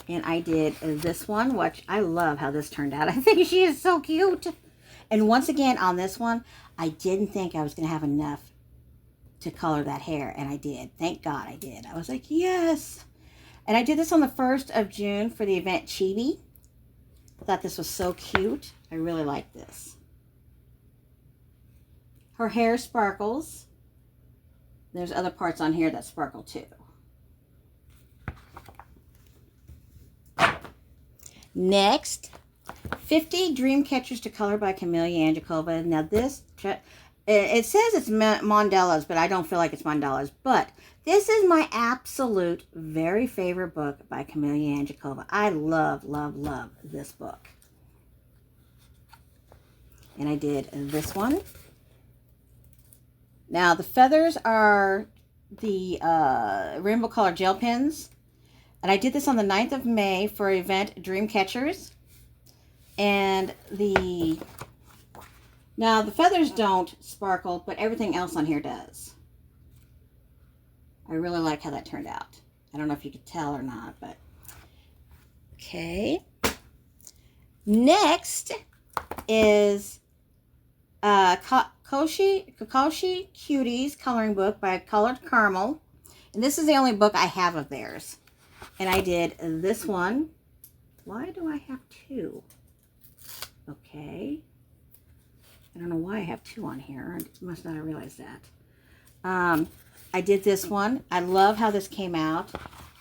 And I did this one, which I love how this turned out. I think she is so cute. And once again, on this one, I didn't think I was going to have enough to color that hair. And I did. Thank God I did. I was like, yes. And I did this on the 1st of June for the event Chibi. I thought this was so cute. I really like this. Her hair sparkles. There's other parts on here that sparkle too. Next, 50 Dream Catchers to Color by Camelia Andrikova. Now this, it says it's mandalas, but I don't feel like it's mandalas. But this is my absolute very favorite book by Camelia Andrikova. I love, love, love this book. And I did this one. Now the feathers are the rainbow color gel pens. And I did this on the 9th of May for event Dream Catchers. And now the feathers don't sparkle, but everything else on here does. I really like how that turned out. I don't know if you could tell or not, but okay. Next is Kakashi Cuties coloring book by Colored Caramel. And this is the only book I have of theirs. And I did this one. Why do I have two? Okay. I don't know why I have two on here. I must not have realized that. I did this one. I love how this came out.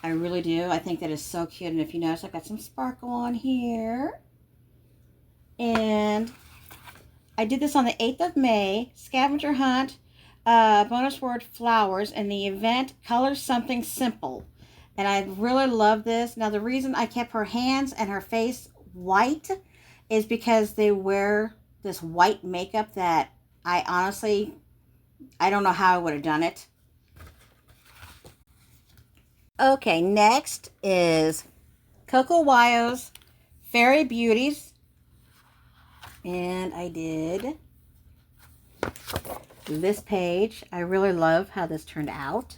I really do. I think that is so cute. And if you notice, I've got some sparkle on here. And I did this on the 8th of May. Scavenger Hunt, bonus word flowers, and the event Color Something Simple. And I really love this. Now, the reason I kept her hands and her face white is because they wear this white makeup that I don't know how I would have done it. Okay, next is Coco Wyo's Fairy Beauties. And I did this page. I really love how this turned out.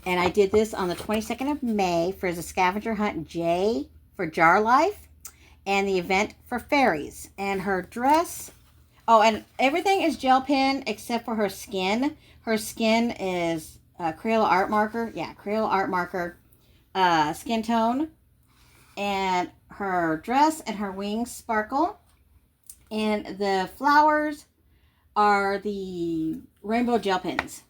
And I did this on the 22nd of May for the Scavenger Hunt J for Jar Life and the event for Fairies. And her dress, oh, and everything is gel pen except for her skin. Her skin is Crayola Art Marker. Yeah, Crayola Art Marker skin tone. And her dress and her wings sparkle. And the flowers are the rainbow gel pens.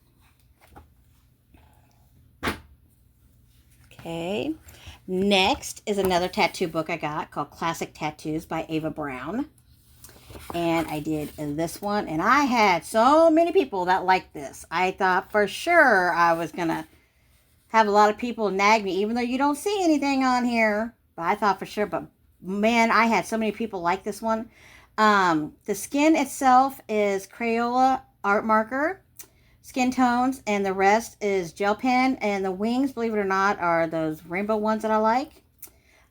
Okay, next is another tattoo book I got called Classic Tattoos by Ava Brown. And I did this one, and I had so many people that liked this. I thought for sure I was going to have a lot of people nag me, even though you don't see anything on here. But I thought for sure, but man, I had so many people like this one. The skin itself is Crayola Art Marker skin tones, and the rest is gel pen, and the wings, believe it or not, are those rainbow ones that I like.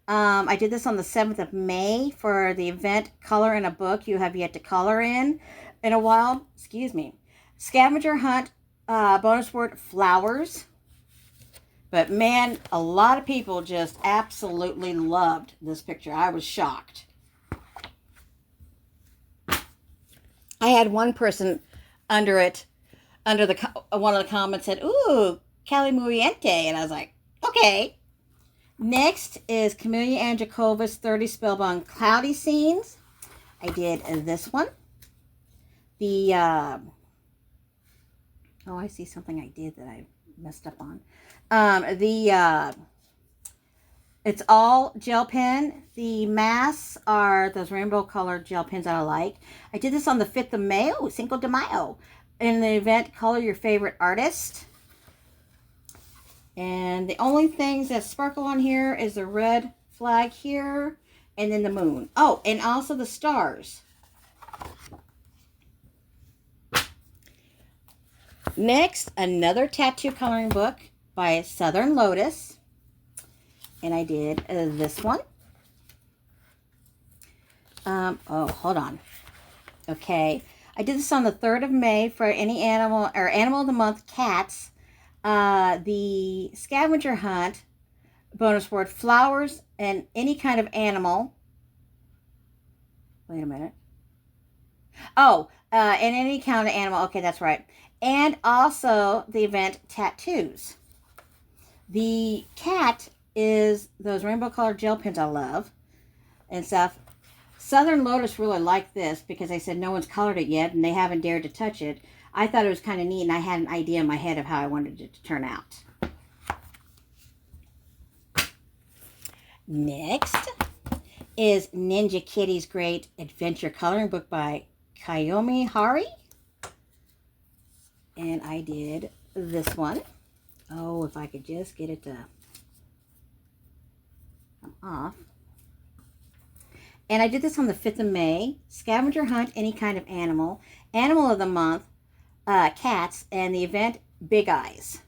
I did this on the 7th of May for the event Color in a Book You Have Yet to Color in a while. Excuse me. Scavenger Hunt bonus word flowers. But man, a lot of people just absolutely loved this picture. I was shocked. I had one person under one of the comments said, "Ooh, Cali Muriente," and I was like, okay. Next is Camelia Andrikova's 30 Spellbound Cloudy Scenes. I did this one. Oh, I see something I did that I messed up on. The It's all gel pen. The masks are those rainbow colored gel pens that I like. I did this on the 5th of May, Cinco de Mayo, in the event Color Your Favorite Artist. And the only things that sparkle on here is the red flag here and then the moon. Oh, and also the stars. Next, another tattoo coloring book by Southern Lotus. And I did this one. Oh, hold on. Okay. I did this on the 3rd of May for any animal, or Animal of the Month, cats. The scavenger hunt, bonus word, flowers, and any kind of animal. Wait a minute. Oh, and any kind of animal. Okay, that's right. And also the event tattoos. The cat is those rainbow colored gel pens I love and stuff. Southern Lotus really liked this because they said no one's colored it yet and they haven't dared to touch it. I thought it was kind of neat and I had an idea in my head of how I wanted it to turn out. Next is Ninja Kitty's Great Adventure Coloring Book by Kiyomi Hari. And I did this one. Oh, if I could just get it to come off. And I did this on the 5th of May. Scavenger hunt, any kind of animal. Animal of the month, cats. And the event, Big Eyes.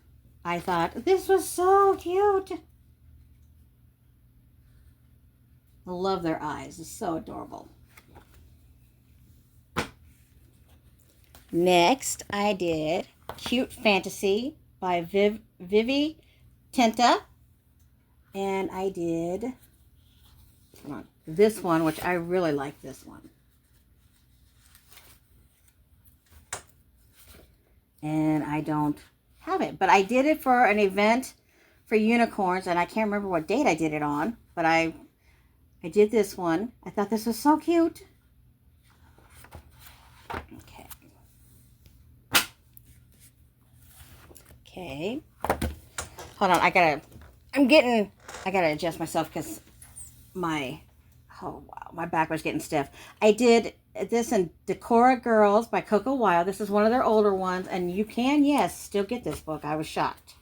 I thought, this was so cute. I love their eyes. It's so adorable. Next, I did Cute Fantasy by Vivi Tenta. And I did this one, which I really like this one. And I don't have it. But I did it for an event for unicorns. And I can't remember what date I did it on. But I did this one. I thought this was so cute. Okay. Okay. Hold on. I gotta adjust myself because my back was getting stiff. I did this in Decora Girls by Coco Wild. This is one of their older ones, and you can, yes, still get this book. I was shocked.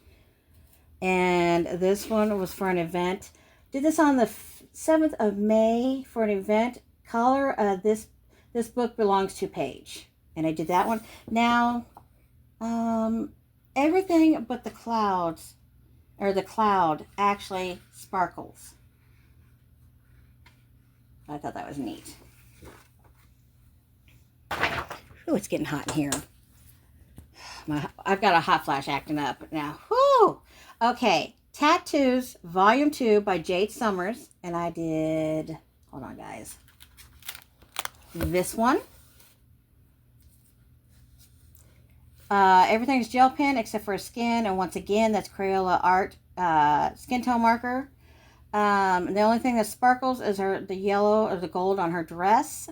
And this one was for an event. Did this on the 7th of May for an event. Color, this book belongs to Paige. And I did that one. Now, everything but the clouds, or the cloud, actually sparkles. I thought that was neat. Ooh, it's getting hot in here. I've got a hot flash acting up now. Whoo! Okay, Tattoos, Volume 2 by Jade Summers. And I did, hold on guys, this one. Everything's gel pen except for skin. And once again, that's Crayola Art skin tone marker. The only thing that sparkles is the yellow or the gold on her dress.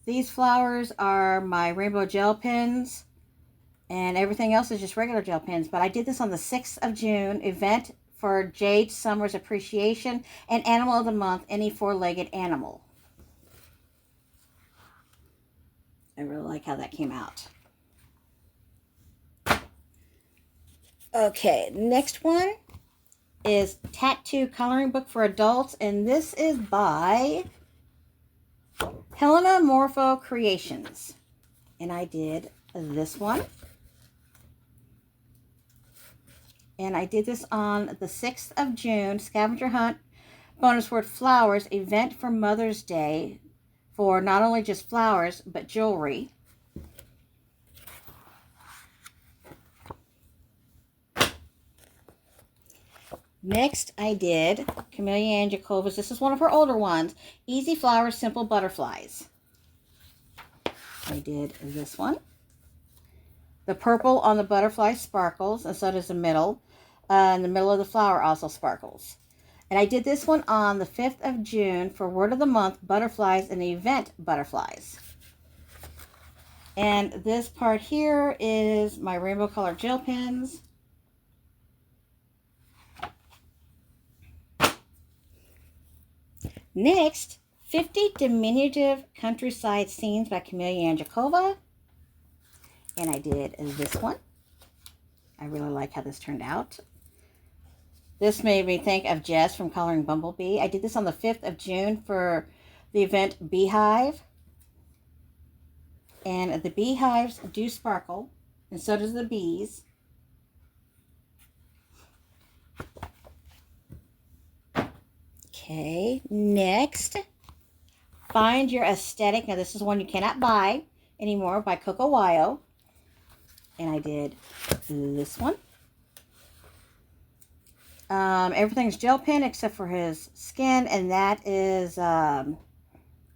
These flowers are my rainbow gel pens. And everything else is just regular gel pens. But I did this on the 6th of June event for Jade Summers Appreciation and Animal of the Month, any four-legged animal. I really like how that came out. Okay, next one is Tattoo Coloring Book for Adults, and this is by Helena Morpho Creations. And I did this one. And I did this on the 6th of June, Scavenger Hunt, bonus word flowers, event for Mother's Day for not only just flowers, but jewelry. Next, I did Camellia Ann Jacoba's. This is one of her older ones. Easy Flowers, Simple Butterflies. I did this one. The purple on the butterfly sparkles, and so does the middle. And the middle of the flower also sparkles. And I did this one on the 5th of June for Word of the Month, Butterflies, and the event Butterflies. And this part here is my rainbow colored gel pens. Next, 50 Diminutive Countryside Scenes by Camelia Anjakova. And I did this one. I really like how this turned out. This made me think of Jess from Coloring Bumblebee. I did this on the 5th of June for the event Beehive. And the beehives do sparkle, and so does the bees. Okay, next, Find Your Aesthetic. Now, this is one you cannot buy anymore by Coco Wyo. And I did this one. Everything's gel pen except for his skin, and that is Crayola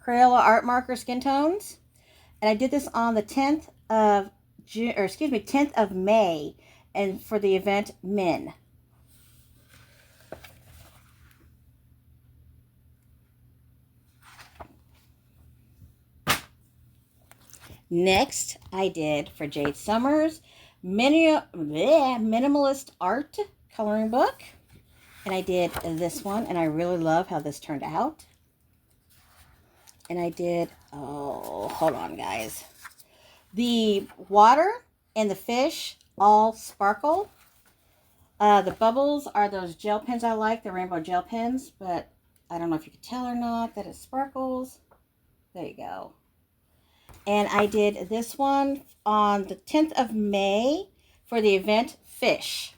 Art Marker Skin Tones. And I did this on the 10th of June, or excuse me, 10th of May, and for the event Men. Next, I did for Jade Summers, Minimalist Art Coloring Book. And I did this one, and I really love how this turned out. And I did, oh, hold on, guys. The water and the fish all sparkle. The bubbles are those gel pens I like, the rainbow gel pens, but I don't know if you can tell or not that it sparkles. There you go. And I did this one on the 10th of May for the event Fish.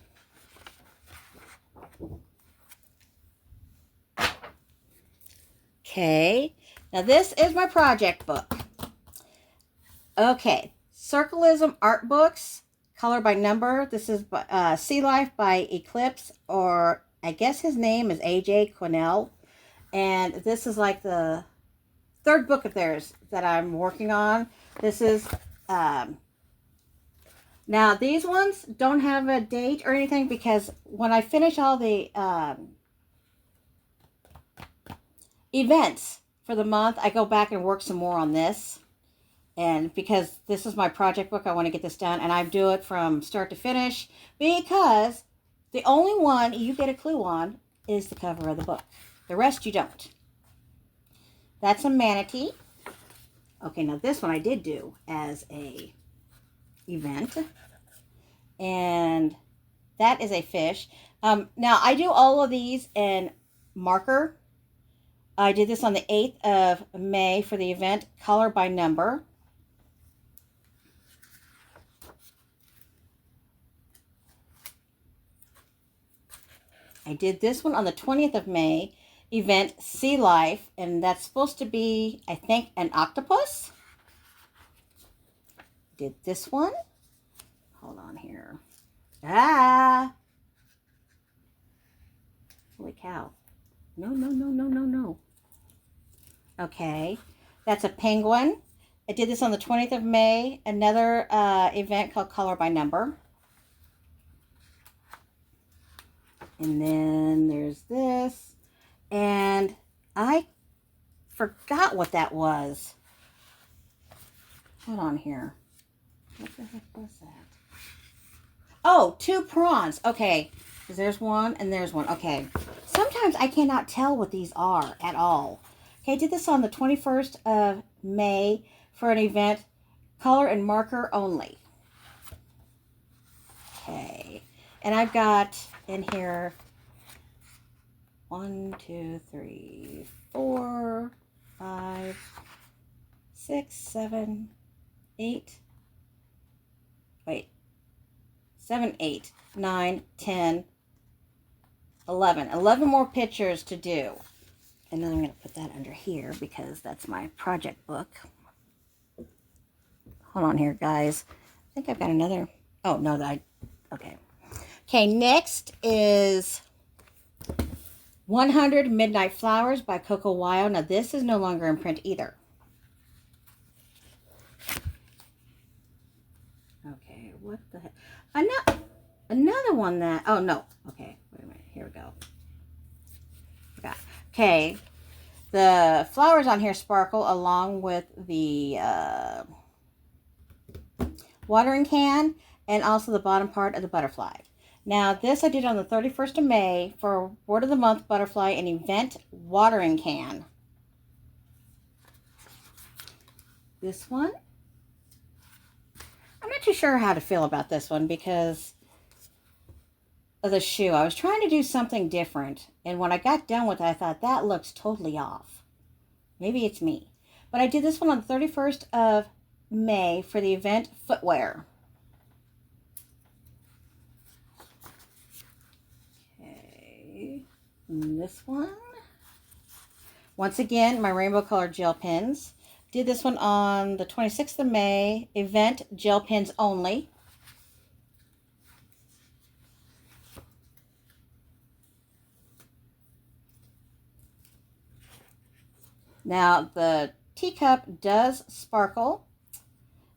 Okay, now this is my project book. Okay, Circleism Art Books, color by number. This is Sea Life by Eclipse, or I guess his name is AJ Quinnell. And this is like the third book of theirs that I'm working on. This is, now these ones don't have a date or anything, because when I finish all the events for the month, I go back and work some more on this. And because this is my project book, I want to get this done, and I do it from start to finish, because the only one you get a clue on is the cover of the book. The rest you don't. That's a manatee. Okay, now this one I did do as a event, and that is a fish. Now I do all of these in marker. I did this on the 8th of May for the event Color by Number. I did this one on the 20th of May, event Sea Life, and that's supposed to be, I think, an octopus. Did this one. Hold on here. Ah! Holy cow. No, no, no, no, no, no. Okay, that's a penguin. I did this on the 20th of May, another event called Color by Number. And then there's this. And I forgot what that was. Hold on here. What the heck was that? Oh, 2 prawns. Okay. Because there's one and there's one. Okay. Sometimes I cannot tell what these are at all. Okay, I did this on the 21st of May for an event, color and marker only. Okay. And I've got in here 1, 2, 3, 4, 5, 6, 7, 8. Wait. 7, 8, 9, 10, 11. 11 more pictures to do. And then I'm going to put that under here because that's my project book. Hold on here, guys. I think I've got another. Oh, no, okay. Okay, next is 100 Midnight Flowers by Coco Wyo. Now, this is no longer in print either. Okay, what the heck? Another one that, oh, no. Okay, wait a minute. Here we go. Forgot. Okay, the flowers on here sparkle along with the watering can and also the bottom part of the butterfly. Now, this I did on the 31st of May for Word of the Month Butterfly and Event Watering Can. This one. I'm not too sure how to feel about this one because of the shoe. I was trying to do something different, and when I got done with it, I thought that looks totally off. Maybe it's me. But I did this one on the 31st of May for the event Footwear. Okay, and this one. Once again, my rainbow colored gel pens. Did this one on the 26th of May, event gel pens only. Now, the teacup does sparkle.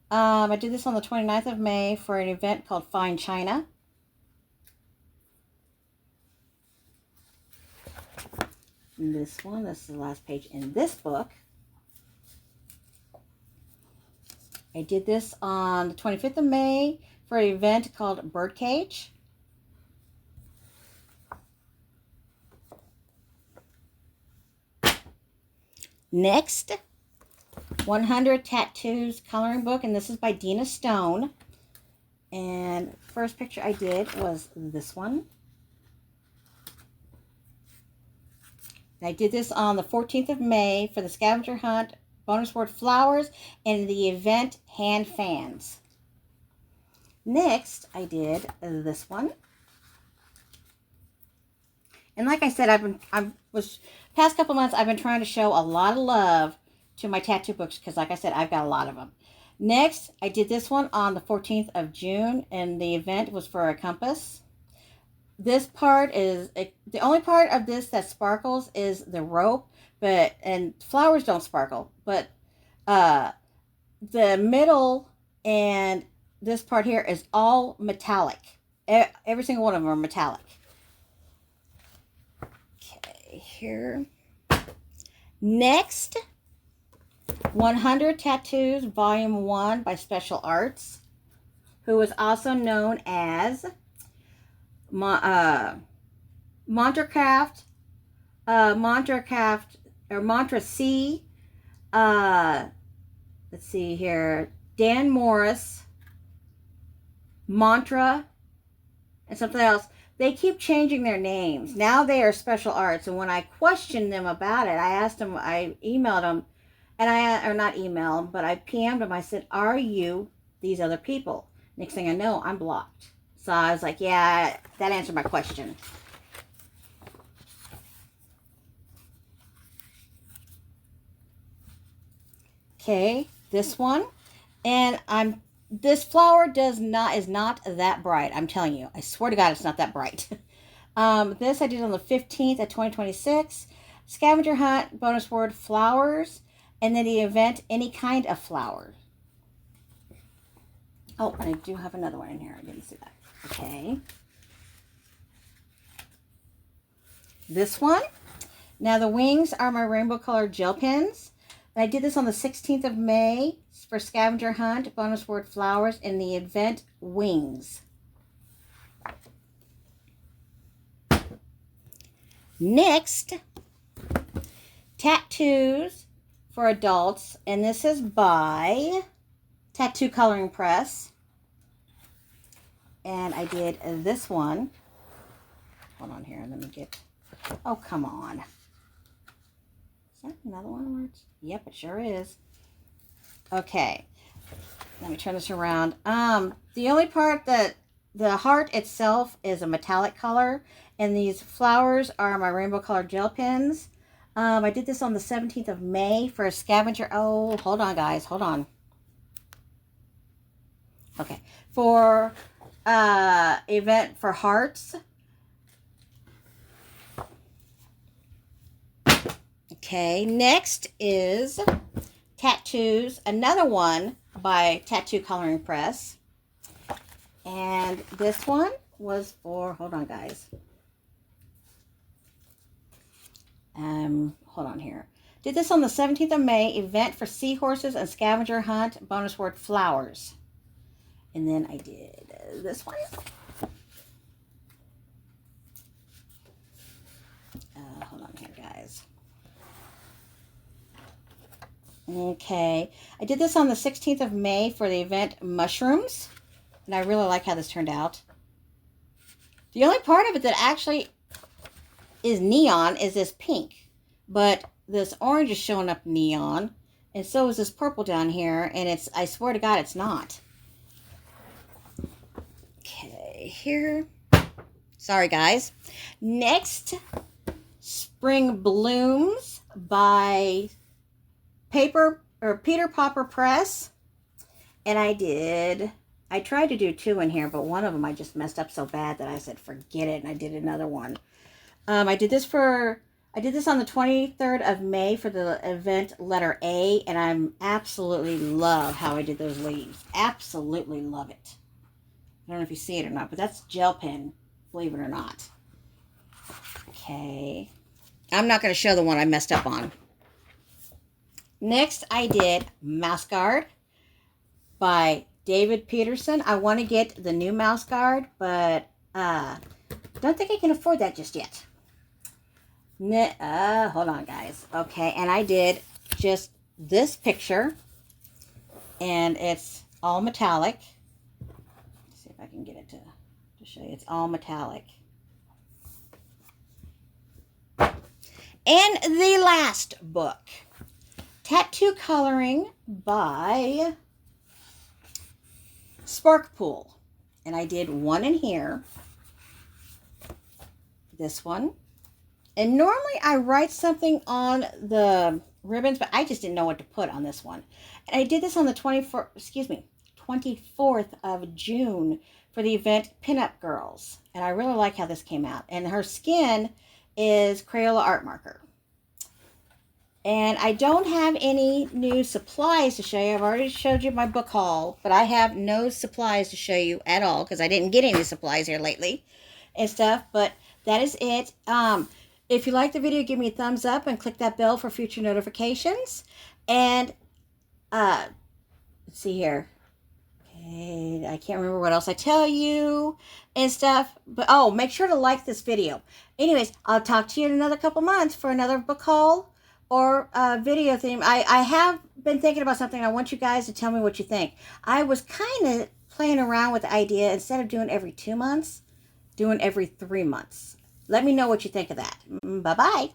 I did this on the 29th of May for an event called Fine China. And this one, this is the last page in this book. I did this on the 25th of May for an event called Birdcage. Next, 100 Tattoos coloring book, and this is by Dina Stone. And first picture I did was this one. And I did this on the 14th of May for the scavenger hunt, bonus word flowers, and the event hand fans. Next, I did this one. And like I said, past couple months, I've been trying to show a lot of love to my tattoo books because, like I said, I've got a lot of them. Next, I did this one on the 14th of June, and the event was for a compass. This part is, the only part of this that sparkles is the rope, and flowers don't sparkle, but the middle and this part here is all metallic. Every single one of them are metallic. Okay, here. Next, 100 Tattoos, Volume 1 by Special Arts, who is also known as Mantracraft, or Mantra C. Let's see here. Dan Morris, Mantra, and something else. They keep changing their names. Now they are Special Arts, and when I questioned them about it, I asked them, I emailed them, and or not emailed, but I PM'd them. I said, "Are you these other people?" Next thing I know, I'm blocked. So I was like, yeah, that answered my question. Okay, this one. And this flower is not that bright. I'm telling you. I swear to God, it's not that bright. This I did on the 15th of 2026. Scavenger hunt, bonus word, flowers. And then the event, any kind of flower. Oh, and I do have another one in here. I didn't see that. Okay. This one. Now the wings are my rainbow colored gel pens. And I did this on the 16th of May for scavenger hunt, bonus word flowers, in the event wings. Next, tattoos for adults. And this is by Tattoo Coloring Press. And I did this one. Hold on here. Let me get... Oh, come on. Is that another one where it's... Yep, it sure is. Okay. Let me turn this around. The only part that... The heart itself is a metallic color. And these flowers are my rainbow colored gel pens. I did this on the 17th of May for a scavenger... Oh, hold on, guys. Hold on. Okay. For... event for hearts. Okay, next is tattoos, another one by Tattoo Coloring Press. And this one was for, hold on guys. Hold on here. Did this on the 17th of May, event for seahorses and scavenger hunt, bonus word flowers. And then I did this one. Hold on here, guys. Okay. I did this on the 16th of May for the event Mushrooms. And I really like how this turned out. The only part of it that actually is neon is this pink. But this orange is showing up neon. And so is this purple down here. And it's, I swear to God, it's not. Okay, here. Sorry, guys. Next, Spring Blooms by Peter Popper Press. And I tried to do 2 in here, but one of them I just messed up so bad that I said forget it, and I did another one. I did this on the 23rd of May for the event Letter A, and I'm absolutely love how I did those leaves. Absolutely love it. I don't know if you see it or not, but that's gel pen, believe it or not. Okay. I'm not going to show the one I messed up on. Next, I did Mouse Guard by David Peterson. I want to get the new Mouse Guard, but don't think I can afford that just yet. Hold on, guys. Okay, and I did just this picture, and it's all metallic. Let's see if I can get it to show you. It's all metallic. And the last book, Tattoo Coloring by Sparkpool. And I did one in here. This one. And normally I write something on the ribbons, but I just didn't know what to put on this one. And I did this on the 24th of June for the event Pinup Girls. And I really like how this came out. And her skin is Crayola Art Marker. And I don't have any new supplies to show you. I've already showed you my book haul, but I have no supplies to show you at all because I didn't get any supplies here lately and stuff. But that is it. If you like the video, give me a thumbs up and click that bell for future notifications. And let's see here. Okay, I can't remember what else I tell you and stuff. But oh, make sure to like this video. Anyways, I'll talk to you in another couple months for another book haul or video theme. I have been thinking about something. I want you guys to tell me what you think. I was kind of playing around with the idea, instead of doing every 2 months, doing every 3 months. Let me know what you think of that. Bye-bye.